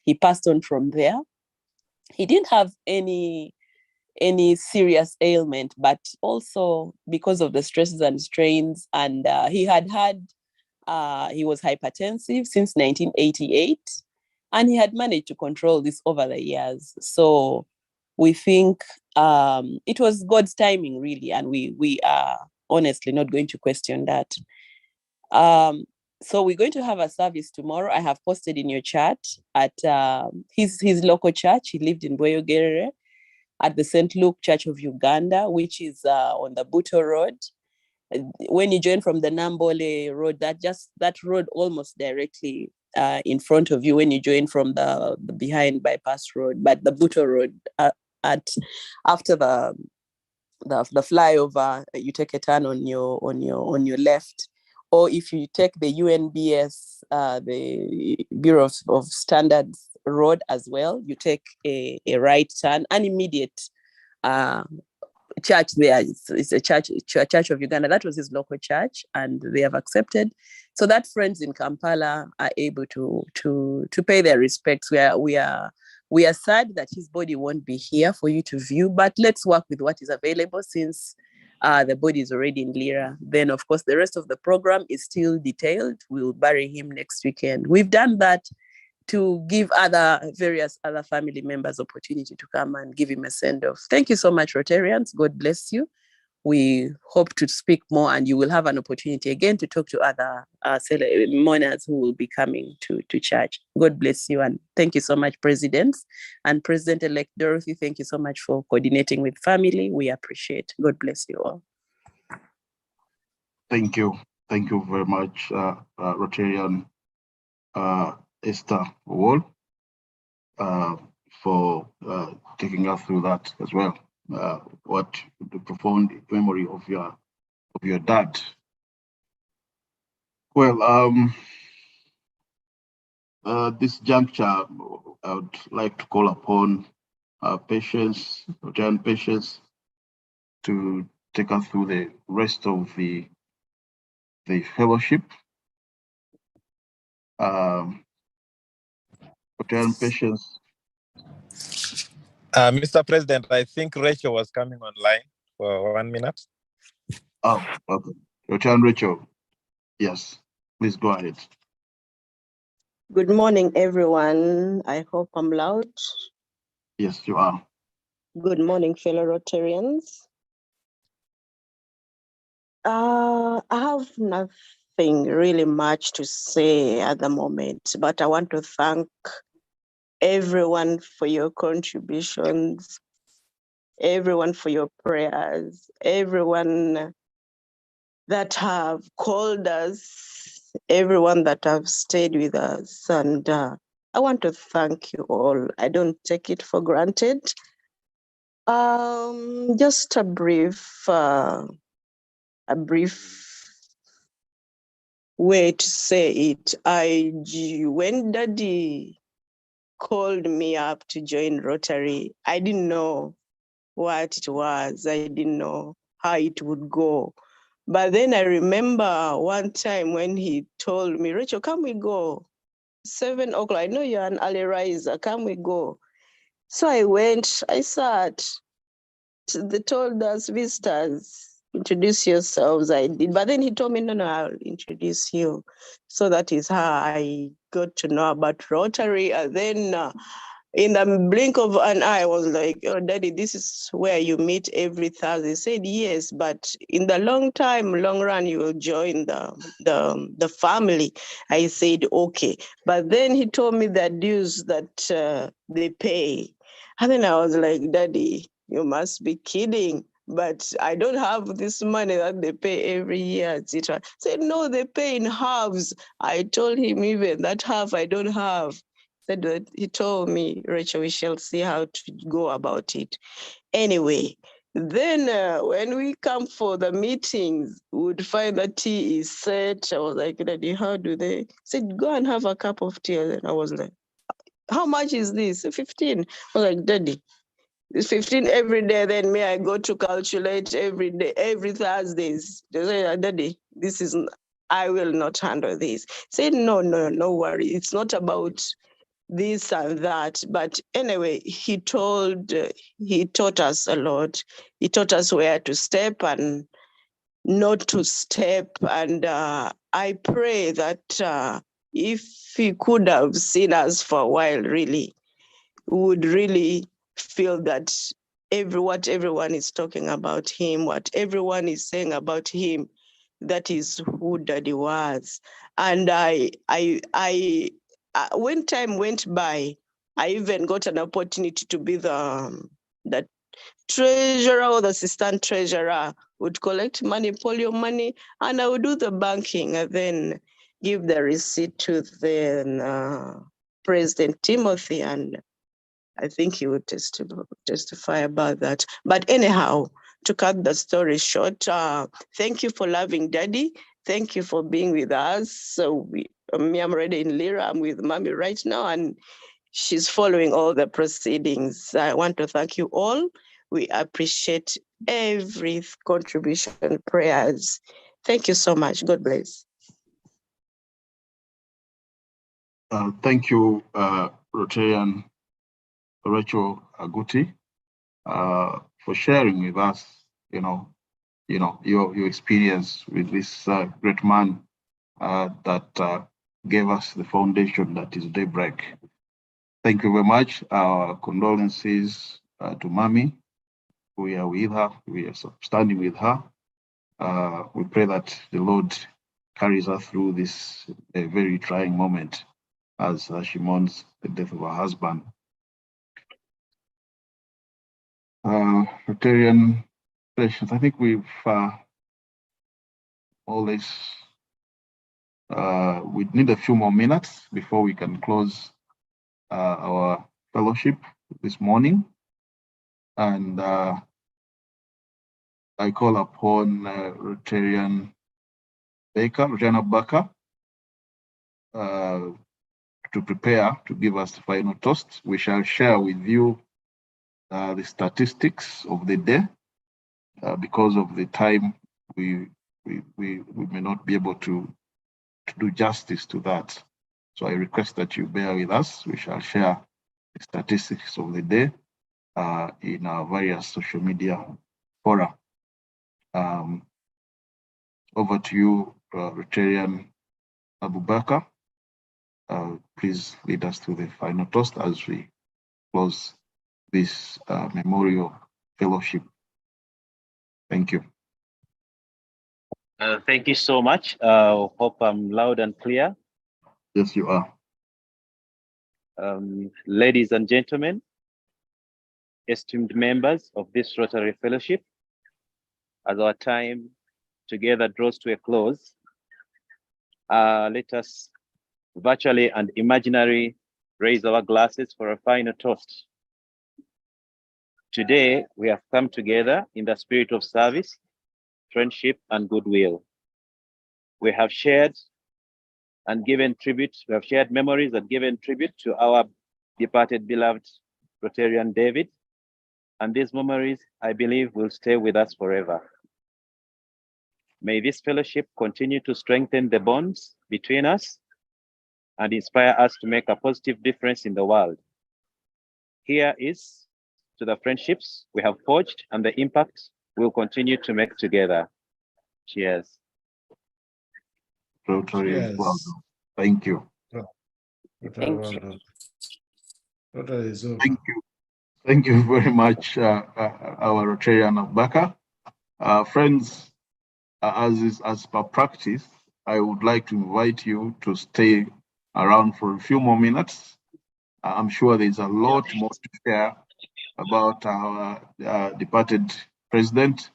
he passed on from there. He didn't have any serious ailment, but also because of the stresses and strains, and he was hypertensive since 1988, and he had managed to control this over the years. So we think it was God's timing, really, and we are honestly not going to question that. So we're going to have a service tomorrow. I have posted in your chat at his local church. He lived in Boyogerere, at the St. Luke Church of Uganda, which is on the Buto Road. When you join from the Nambole Road, that road almost directly in front of you when you join from the behind bypass road, but the Buto Road after the flyover, you take a turn on your left. Or if you take the UNBS, the Bureau of Standards Road as well, you take a right turn, an immediate church there. It's a church of Uganda. That was his local church, and they have accepted. So that friends in Kampala are able to pay their respects. We are sad that his body won't be here for you to view, but let's work with what is available since the body is already in Lira. Then, of course, the rest of the program is still detailed. We'll bury him next weekend. We've done that to give various other family members opportunity to come and give him a send-off. Thank you so much, Rotarians. God bless you. We hope to speak more, and you will have an opportunity again to talk to other mourners who will be coming to church. God bless you, and thank you so much, Presidents. And President-elect Dorothy, thank you so much for coordinating with family. We appreciate. God bless you all. Thank you. Thank you very much, Rotarian Esther Wall, for taking us through that as well. What the profound memory of your dad. Well, this juncture, I would like to call upon patients, Rotarian patients, to take us through the rest of the fellowship. Rotarian patients, Mr. President, I think Rachel was coming online for 1 minute. Oh, okay. Your turn, Rachel. Yes, please go ahead. Good morning, everyone. I hope I'm loud. Yes, you are. Good morning, fellow Rotarians. I have nothing really much to say at the moment, but I want to thank everyone for your contributions, everyone for your prayers, everyone that have called us, everyone that have stayed with us. And I want to thank you all. I don't take it for granted. Just a brief way to say it. When Daddy called me up to join Rotary, I didn't know what it was. I didn't know how it would go. But then I remember one time when he told me, Rachel, can we go? 7 o'clock. I know you're an early riser. Can we go? So I went, I sat. They told us, visitors, introduce yourselves. I did. But then he told me, no, I'll introduce you. So that is how I got to know about Rotary. And then in the blink of an eye, I was like, oh, Daddy, this is where you meet every Thursday. He said, yes, but in the long run, you will join the family. I said, okay. But then he told me the dues that they pay. And then I was like, Daddy, you must be kidding. But I don't have this money that they pay every year, etc. Said, no, they pay in halves. I told him even that half I don't have. Said that he told me, Rachel, we shall see how to go about it. Anyway, then when we come for the meetings, we would find that tea is set. I was like, Daddy, how do they? He said, go and have a cup of tea. And I was like, how much is this? 15. I was like, Daddy, it's 15 every day. Then I go to calculate every day, every Thursdays. They say, Daddy, I will not handle this. Say, no worry. It's not about this and that. But anyway, he taught us a lot. He taught us where to step and not to step. And I pray that if he could have seen us for a while, really, would really feel that what everyone is talking about him, what everyone is saying about him, that is who Daddy was. And when time went by, I even got an opportunity to be the treasurer or the assistant treasurer. Would collect money, polio money, and I would do the banking and then give the receipt to the President Timothy, and I think he would testify about that. But anyhow, to cut the story short, thank you for loving Daddy. Thank you for being with us. So I'm already in Lira. I'm with Mommy right now, and she's following all the proceedings. I want to thank you all. We appreciate every contribution, prayers. Thank you so much. God bless. Thank you, Rotarian Rachel Aguti, for sharing with us, your experience with this great man that gave us the foundation that is Daybreak. Thank you very much. Our condolences to Mommy. We are with her. We are standing with her. We pray that the Lord carries her through this very trying moment as she mourns the death of her husband. Rotarian questions. I think we've always we need a few more minutes before we can close our fellowship this morning, and I call upon Rotarian Baker to prepare to give us the final toast. We shall share with you the statistics of the day. Because of the time, we may not be able to do justice to that. So I request that you bear with us. We shall share the statistics of the day. in our various social media fora. Over to you, Rotarian Abubakar. Please lead us to the final toast as we close this memorial fellowship. Thank you. Thank you so much. Hope I'm loud and clear. Yes, you are. Ladies and gentlemen, esteemed members of this Rotary Fellowship, as our time together draws to a close, let us virtually and imaginary raise our glasses for a final toast. Today, we have come together in the spirit of service, friendship, and goodwill. We have shared and given tribute, we have shared memories and given tribute to our departed beloved Rotarian David. And these memories, I believe, will stay with us forever. May this fellowship continue to strengthen the bonds between us and inspire us to make a positive difference in the world. Here is to the friendships we have forged and the impact we'll continue to make together. Cheers. Rotary, Yes. well done. Thank you. Rotary, well done. Rotary is over. Thank you. Thank you very much, our Rotarian Abubakar. Friends, as per practice, I would like to invite you to stay around for a few more minutes. I'm sure there's a lot more to share about our departed president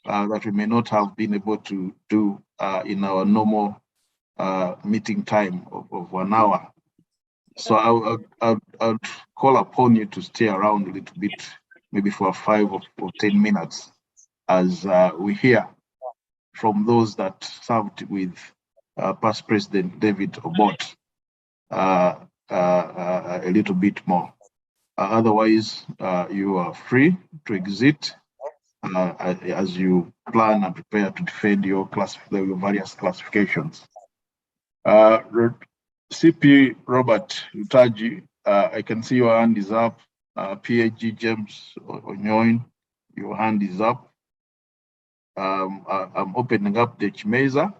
that we may not have been able to do in our normal meeting time of 1 hour. So I'll call upon you to stay around a little bit, maybe for 5 or 10 minutes, as we hear from those that served with past President David Obot a little bit more. Otherwise, you are free to exit as you plan and prepare to defend your various classifications. CP Robert Utaji, I can see your hand is up. PhD James Onyoin, your hand is up. I'm opening up the Chimeza.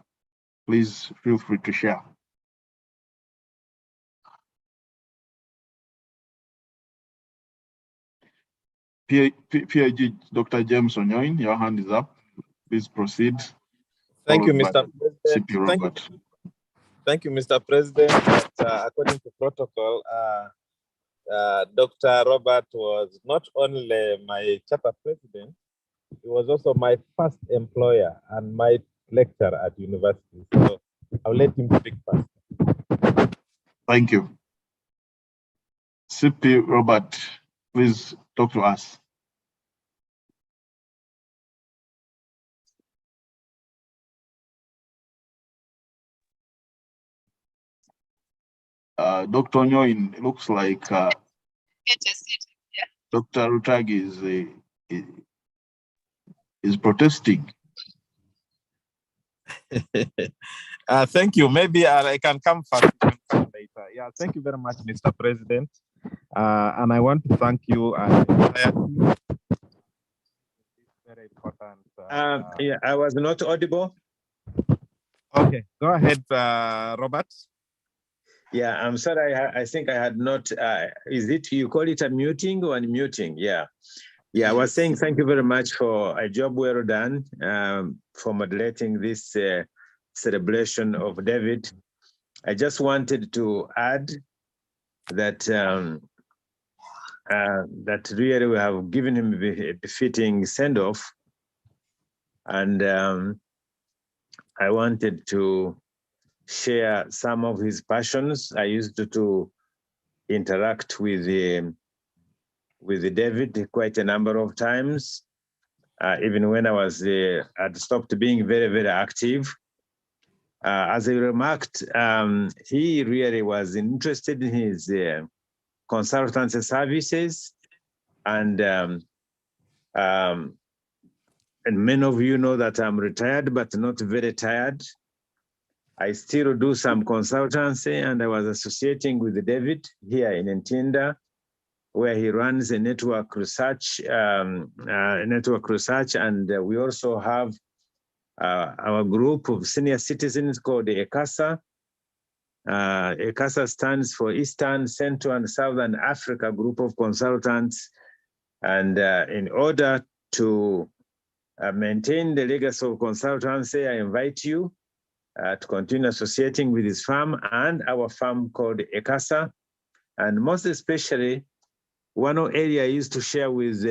Please feel free to share. PhD Dr. James Onyoin, your hand is up. Please proceed. Thank you, Mr. President. CP Robert. Thank you, Mr. President. According to protocol, Dr. Robert was not only my chapter president, he was also my first employer and my lecturer at university. So I'll let him speak first. Thank you. CP Robert, please talk to us. Dr. Onyoin, it looks like Dr. Rutagi is protesting. Thank you. Maybe I can come first come later. Yeah, thank you very much, Mr. President. And I want to thank you and the entire team. Very important. Yeah, I was not audible. Okay, go ahead, Robert. Yeah, I'm sorry. I think I had not. Is it, you call it a muting or unmuting? Yeah. Yeah, I was saying thank you very much for a job well done for moderating this celebration of David. I just wanted to add that that really we have given him a befitting send-off, and I wanted to share some of his passions. I used to interact with David quite a number of times, even when I was had stopped being very, very active. As I remarked, he really was interested in his consultancy services, and many of you know that I'm retired, but not very tired. I still do some consultancy, and I was associating with David here in Ntinda. where he runs a network research, and we also have our group of senior citizens called the ECASA. ECASA stands for Eastern, Central, and Southern Africa Group of Consultants. And in order to maintain the legacy of consultancy, I invite you to continue associating with his firm and our firm called ECASA. And most especially, one area I used to share with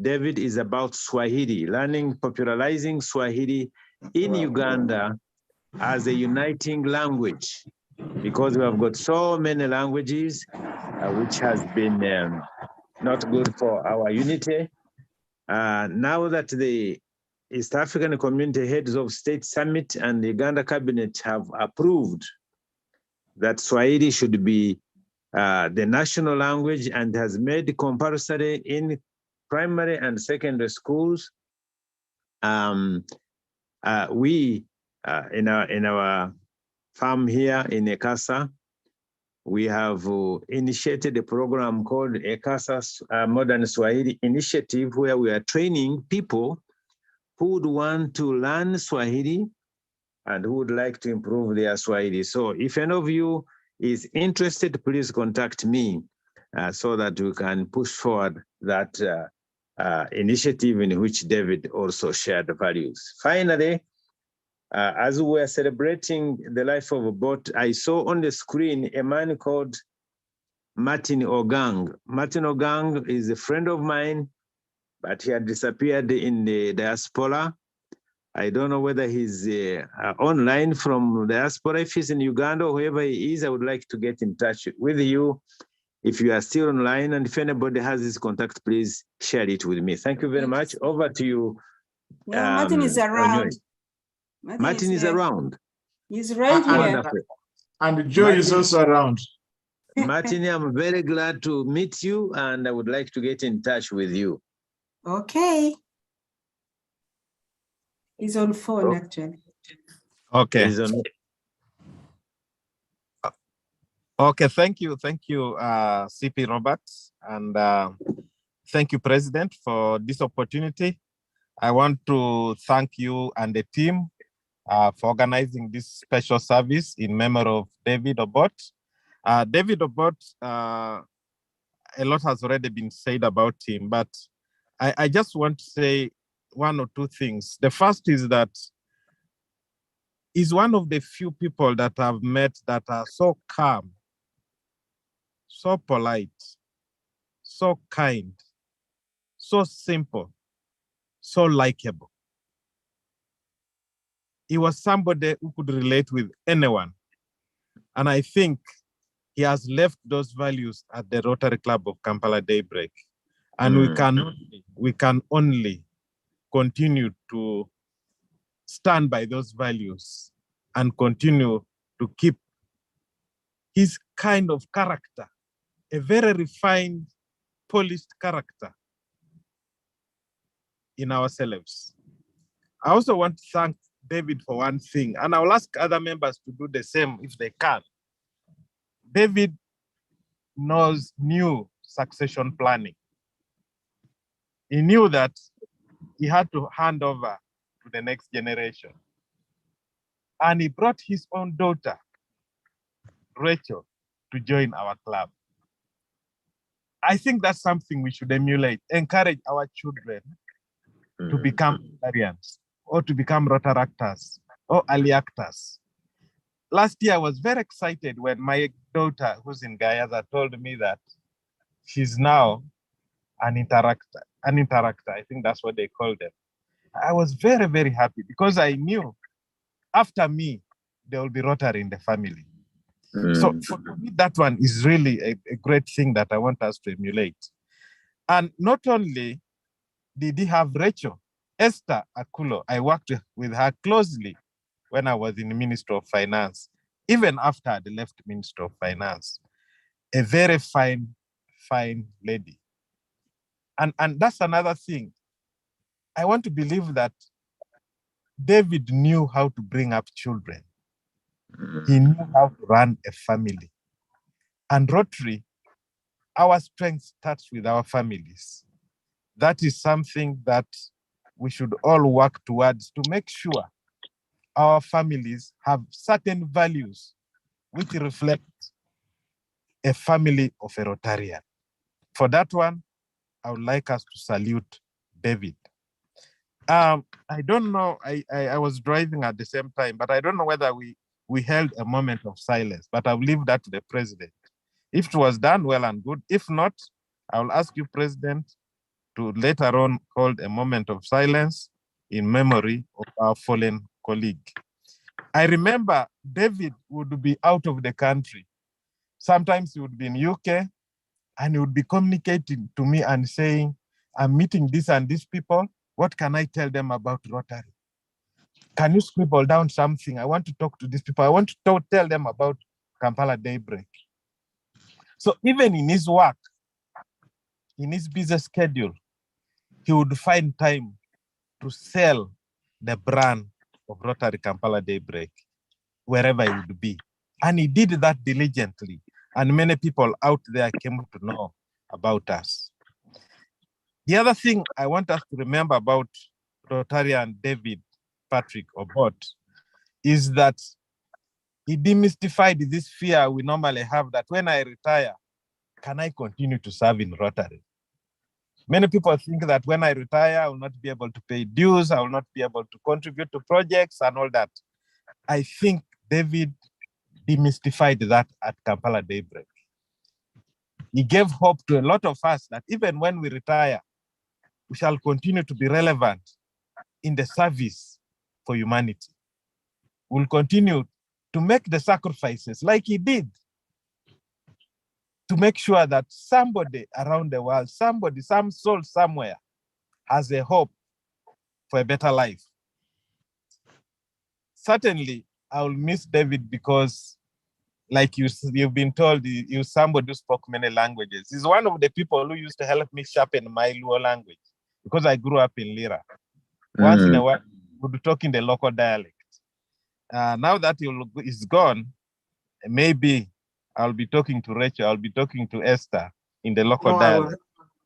David is about Swahili, popularizing Swahili in Uganda as a uniting language, because we have got so many languages, which has been not good for our unity. Now that the East African Community Heads of State Summit and the Uganda Cabinet have approved that Swahili should be the national language and has made compulsory in primary and secondary schools. We in our farm here in ECASA, we have initiated a program called ECASA Modern Swahili Initiative, where we are training people who would want to learn Swahili and who would like to improve their Swahili. So if any of you is interested, please contact me so that we can push forward that initiative in which David also shared values. Finally, as we were celebrating the life of Obot, I saw on the screen a man called Martin Ogang. Martin Ogang is a friend of mine, but he had disappeared in the diaspora. I don't know whether he's online from diaspora. If he's in Uganda or wherever he is, I would like to get in touch with you. If you are still online, and if anybody has his contact, please share it with me. Thank you very much. Over to you. Yeah, Martin is around. Martin is around. He's right here. Wonderful. And Joe is also around. Martin, I'm very glad to meet you, and I would like to get in touch with you. Okay. He's on phone, actually. Okay. Okay, thank you, CP Robert, and thank you, President, for this opportunity. I want to thank you and the team for organizing this special service in memory of David Obot. David Obot, a lot has already been said about him, but I just want to say one or two things. The first is that he's one of the few people that I've met that are so calm, so polite, so kind, so simple, so likable. He was somebody who could relate with anyone. And I think he has left those values at the Rotary Club of Kampala Daybreak. And we can only continue to stand by those values and continue to keep his kind of character, a very refined, polished character in ourselves. I also want to thank David for one thing, and I will ask other members to do the same if they can. David knew succession planning. He knew that he had to hand over to the next generation. And he brought his own daughter, Rachel, to join our club. I think that's something we should emulate, encourage our children to become Rotarians or to become Rotaractors or early actors. Last year, I was very excited when my daughter, who's in Gayaza, told me that she's now an interactor. I think that's what they call them. I was very, very happy because I knew after me, there will be Rotary in the family. So for me, that one is really a great thing that I want us to emulate. And not only did he have Rachel, Esther Akulo, I worked with her closely when I was in the Ministry of Finance, even after I left Ministry of Finance. A very fine lady. And that's another thing. I want to believe that David knew how to bring up children. He knew how to run a family. And Rotary our strength starts with our families. That is something that we should all work towards to make sure our families have certain values which reflect a family of a Rotarian. For that one, I would like us to salute David. I don't know, I was driving at the same time, but I don't know whether we held a moment of silence, but I'll leave that to the president. If it was done, well and good. If not, I will ask you, President, to later on hold a moment of silence in memory of our fallen colleague. I remember David would be out of the country. Sometimes he would be in UK and he would be communicating to me and saying, I'm meeting this and these people. What can I tell them about Rotary? Can you scribble down something? I want to talk to these people. I want to tell them about Kampala Daybreak. So even in his work, in his busy schedule, he would find time to sell the brand of Rotary Kampala Daybreak wherever he would be. And he did that diligently. And many people out there came to know about us. The other thing I want us to remember about Rotarian David Patrick Obot is that he demystified this fear we normally have that when I retire, can I continue to serve in Rotary? Many people think that when I retire, I will not be able to pay dues, I will not be able to contribute to projects and all that. I think David demystified that at Kampala Daybreak. He gave hope to a lot of us that even when we retire, we shall continue to be relevant in the service for humanity. We'll continue to make the sacrifices like he did to make sure that somebody around the world, somebody, some soul somewhere has a hope for a better life. Certainly, I will miss David because, like you've been told, he's somebody who spoke many languages. He's one of the people who used to help me sharpen my Luo language because I grew up in Lira. Once in a while, we'll be talking the local dialect. Now that he's gone, maybe I'll be talking to Rachel, I'll be talking to Esther in the local dialect.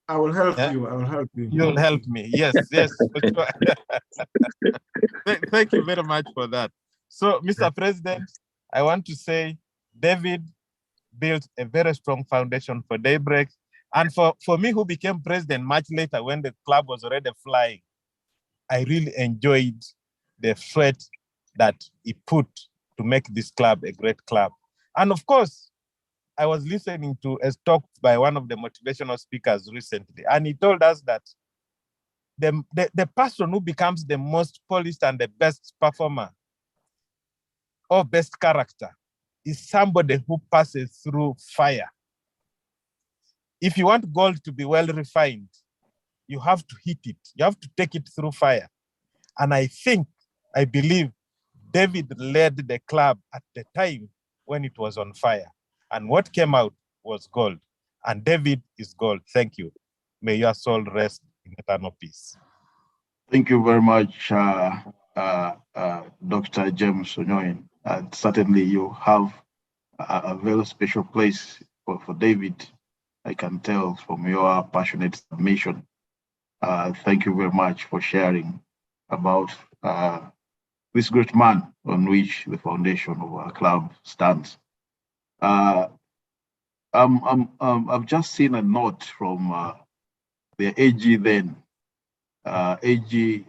I will help you. I will help you. You'll help me. Yes, yes. For sure. Thank you very much for that. So, Mr. President, I want to say David built a very strong foundation for Daybreak. And for me, who became president much later when the club was already flying, I really enjoyed the sweat that he put to make this club a great club. And of course, I was listening to a talk by one of the motivational speakers recently, and he told us that the person who becomes the most polished and the best performer or best character is somebody who passes through fire. If you want gold to be well refined, you have to heat it. You have to take it through fire. And I believe David led the club at the time when it was on fire. And what came out was gold. And David is gold. Thank you. May your soul rest in eternal peace. Thank you very much, Dr. James Onyoin. Certainly you have a very special place for David. I can tell from your passionate submission. Thank you very much for sharing about this great man on which the foundation of our club stands. I've just seen a note from the AG then, AG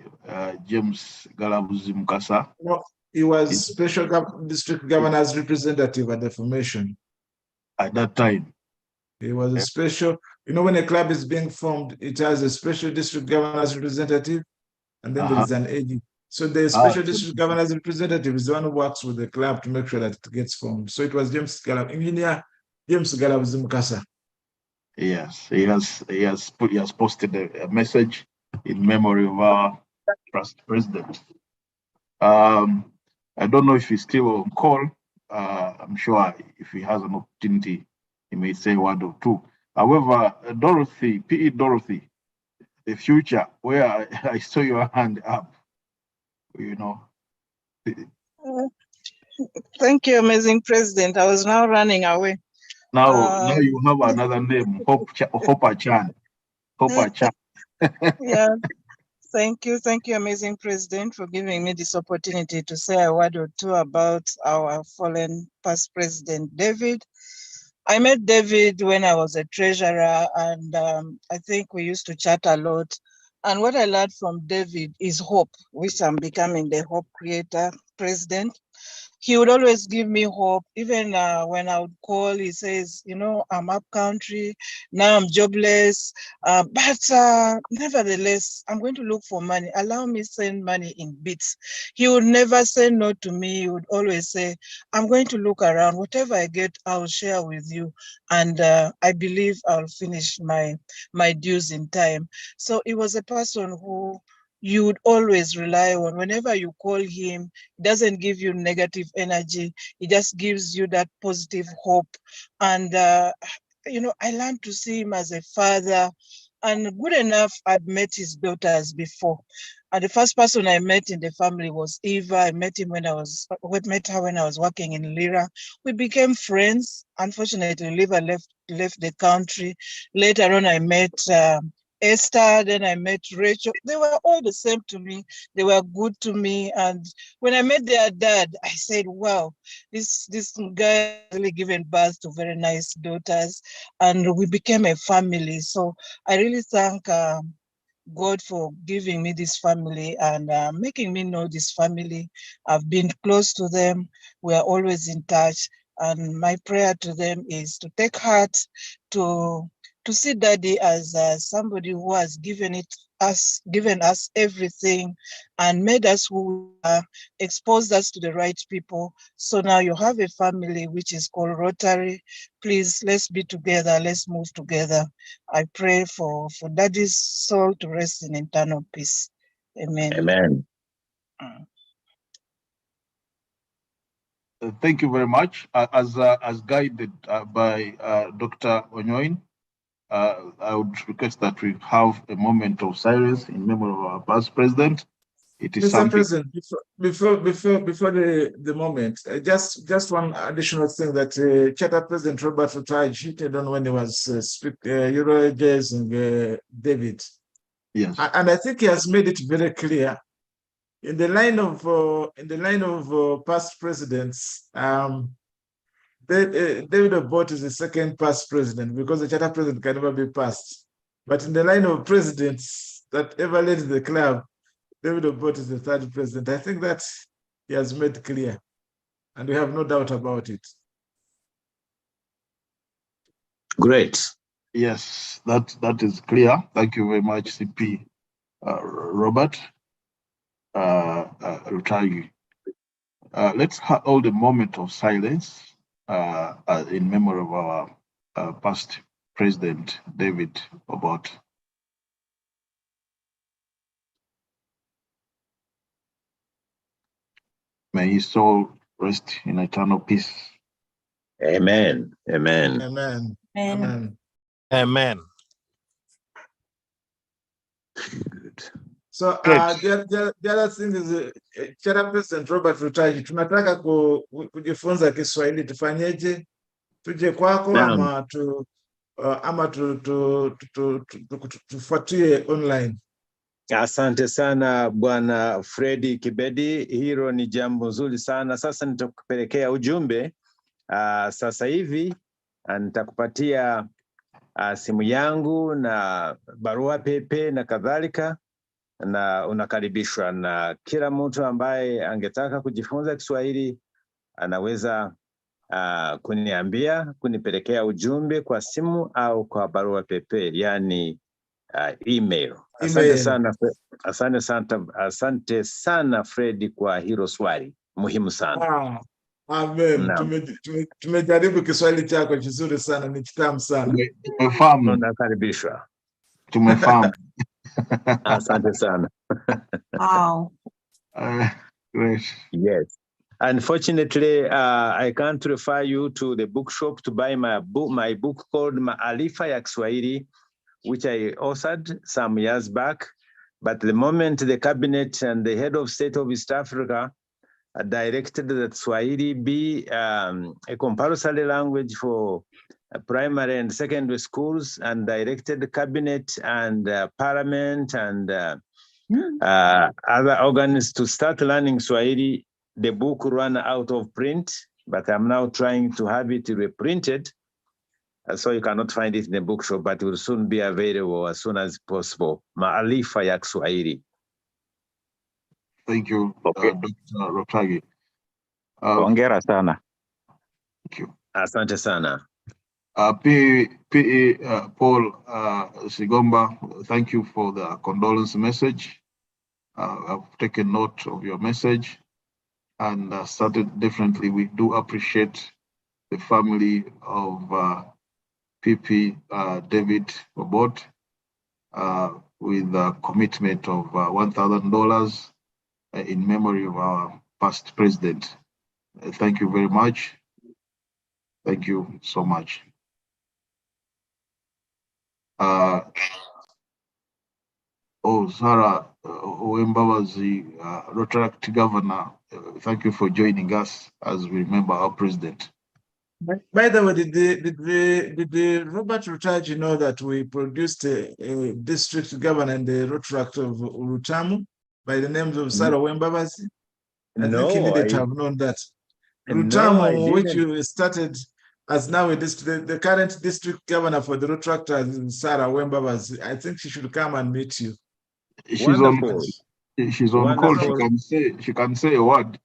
James Galabuzi Mukasa. No, he was special district governor's representative at the formation. At that time. He was a special, when a club is being formed, it has a special district governor's representative, and then there is an AG. So the special district governor's representative is the one who works with the club to make sure that it gets formed. So it was James Engineer James Galabuzi Mukasa. Yes, he has posted a message in memory of our past president. I don't know if he's still on call. I'm sure if he has an opportunity, he may say a word or two. However, Dorothy, PE Dorothy, the future, where I saw your hand up, Thank you, amazing president. I was now running away. Now you have another name, Hopa Chan. Hopa Chan. Yeah. Thank you, amazing president, for giving me this opportunity to say a word or two about our fallen past president, David. I met David when I was a treasurer, and I think we used to chat a lot. And what I learned from David is hope, which I'm becoming the hope creator president. He would always give me hope. Even when I would call, he says, I'm up country, now I'm jobless, but nevertheless, I'm going to look for money. Allow me send money in bits. He would never say no to me. He would always say, I'm going to look around. Whatever I get, I'll share with you. And I believe I'll finish my dues in time. So he was a person who you would always rely on. Whenever you call him, he doesn't give you negative energy. He just gives you that positive hope. And, I learned to see him as a father. And good enough, I'd met his daughters before. And the first person I met in the family was Eva. I met her when I was working in Lira. We became friends. Unfortunately, Eva left the country. Later on, I met Esther, then I met Rachel. They were all the same to me. They were good to me. And when I met their dad, I said, wow, this guy really given birth to very nice daughters. And we became a family. So I really thank God for giving me this family and making me know this family. I've been close to them. We are always in touch. And my prayer to them is to take heart, to see Daddy as somebody who has given us everything and made us who we are, exposed us to the right people. So now you have a family which is called Rotary. Please, let's be together. Let's move together. I pray for Daddy's soul to rest in eternal peace. Amen. Amen. Thank you very much. As guided by Dr. Onyoin, I would request that we have a moment of silence in memory of our past president. It is Mr. something. President, before the moment, just one additional thing that Charter President Robert Rutai hinted on when he was eulogizing David. Yes. And I think he has made it very clear. In the line of past presidents, David Obot is the second past president because the Charter President can never be passed. But in the line of presidents that ever led the club, David Obot is the third president. I think that he has made clear, and we have no doubt about it. Great. Yes, that is clear. Thank you very much, CP Robert Rutagi. Let's hold a moment of silence in memory of our past president, David Obot. May his soul rest in eternal peace. Amen. Amen. Amen. Amen. Amen. Good. So the other thing is Charter President Robert Rutaji, tunataka kujifunza Kiswahili, tufanyeje? Tuje kwako ama tufuatie online? Asante sana Bwana Fredi Kibedi, hilo ni jambo zuri sana. Sasa nitakupelekea ujumbe sasa hivi, nitakupatia simu yangu na barua pepe na kadhalika, na unakaribishwa, na kila mtu ambaye angetaka kujifunza Kiswahili anaweza kunipelekea ujumbe kwa simu au kwa barua pepe, yani email. Asante sana Fredi kwa hilo swali muhimu sana. Amen. Tumejaribu Kiswahili chako kizuri sana, ni kitamu sana. Tumefahamu. Unakaribishwa. Tumefahamu. Asante sana. Wow. Great. Yes. Unfortunately, I can't refer you to the bookshop to buy my book called Maarifa ya Kiswahili, which I authored some years back. But the moment the cabinet and the head of state of East Africa directed that Swahili be a compulsory language for primary and secondary schools and directed the cabinet and parliament and other organs to start learning Swahili. The book ran out of print, but I'm now trying to have it reprinted. So you cannot find it in the bookshop, but it will soon be available as soon as possible. Maarifa ya Kiswahili. Thank you, Dr. Rotagi. Hongera sana. Thank you. Asante sana. PE Paul Sigomba, thank you for the condolence message. I've taken note of your message and started definitely. We do appreciate the family of PP David Obot with a commitment of $1,000 in memory of our past president. Thank you very much. Thank you so much. Sarah Wembawazi, Rotaract Governor, thank you for joining us as we remember our president. By the way, did the Robert Rutaji know that we produced a district governor in the Rotaract of Rutamu by the names of Sarah Wembawazi? I think he needed to have known that. Rutamu, which you started as now the current district governor for the Rotaract is Sarah Wembawazi. I think she should come and meet you. She's on call. She can say a word.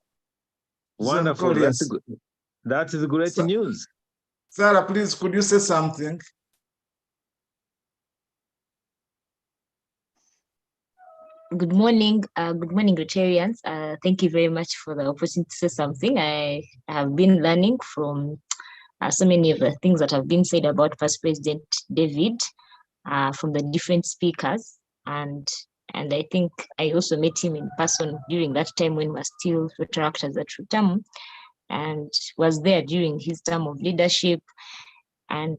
Wonderful. That's good. That is great news. Sarah, please, could you say something? Good morning, Rotarians. Thank you very much for the opportunity to say something. I have been learning from so many of the things that have been said about past President David from the different speakers, and I think I also met him in person during that time when we were still Rotaractors at Rutamu, and was there during his term of leadership. And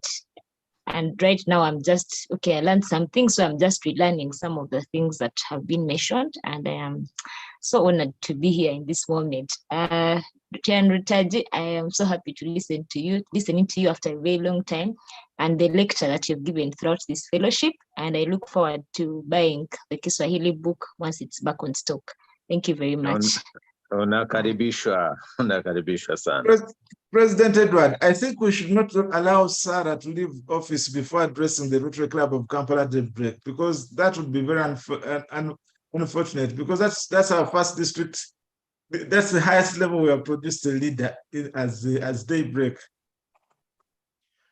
right now I'm just, I learned something, so I'm just relearning some of the things that have been mentioned, and I am so honored to be here in this moment. Rutaji, I am so happy to listening to you after a very long time, and the lecture that you've given throughout this fellowship, and I look forward to buying the Kiswahili book once it's back on stock. Thank you very much. Unakaribishwa sana. President Edward, I think we should not allow Sarah to leave office before addressing the Rotary Club of Kampala Daybreak, because that would be very unfortunate, because that's our first district. That's the highest level we have produced a leader as Daybreak.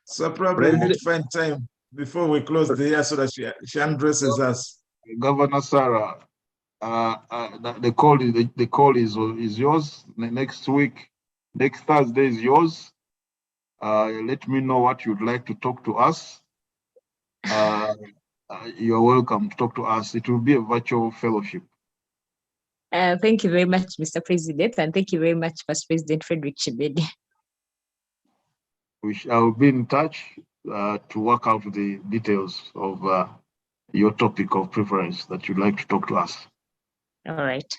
So probably we need to find time before we close the year so that she addresses us. Governor Sarah, the call is yours. Next week, next Thursday is yours. Let me know what you'd like to talk to us. You're welcome to talk to us. It will be a virtual fellowship. Thank you very much, Mr. President, and thank you very much, Vice President Frederick Chibedi. I will be in touch to work out the details of your topic of preference that you'd like to talk to us. All right.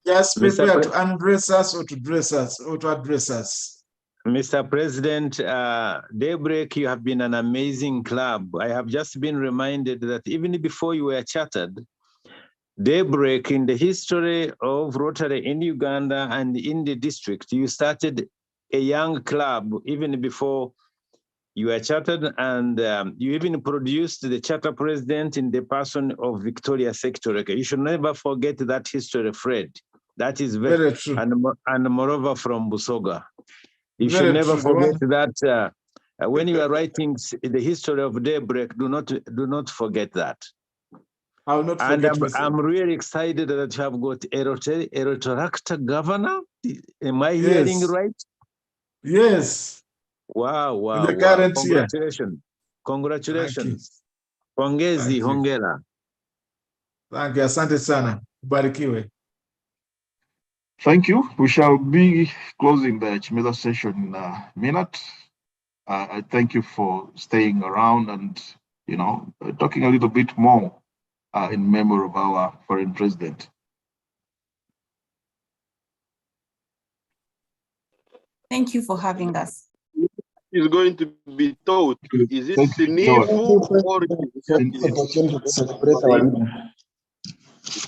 Just prepare to undress us or to dress us or to address us. Mr. President, Daybreak, you have been an amazing club. I have just been reminded that even before you were chartered, Daybreak, in the history of Rotary in Uganda and in the district, you started a young club even before you were chartered, and you even produced the charter president in the person of Victoria Sectoreka. You should never forget that history, Fred. That is very true. And moreover from Busoga. You should never forget that when you are writing the history of Daybreak, do not forget that. I will not forget. And I'm really excited that you have got a Rotaractor governor. Am I hearing right? Yes. Wow. In the current Congratulations. year. Congratulations. Pongezi, hongera. Thank you. Asante sana. Barikiwe. Thank you. We shall be closing the Chimela session in a minute. I thank you for staying around and, talking a little bit more in memory of our foreign president. Thank you for having us. is going to be taught? Is it Thank you, George. Sinifu or Swahili.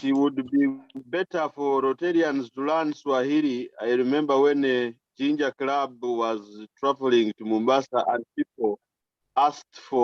it would be better for Rotarians to learn Swahili? I remember when a Ginger Club was traveling to Mombasa and people asked for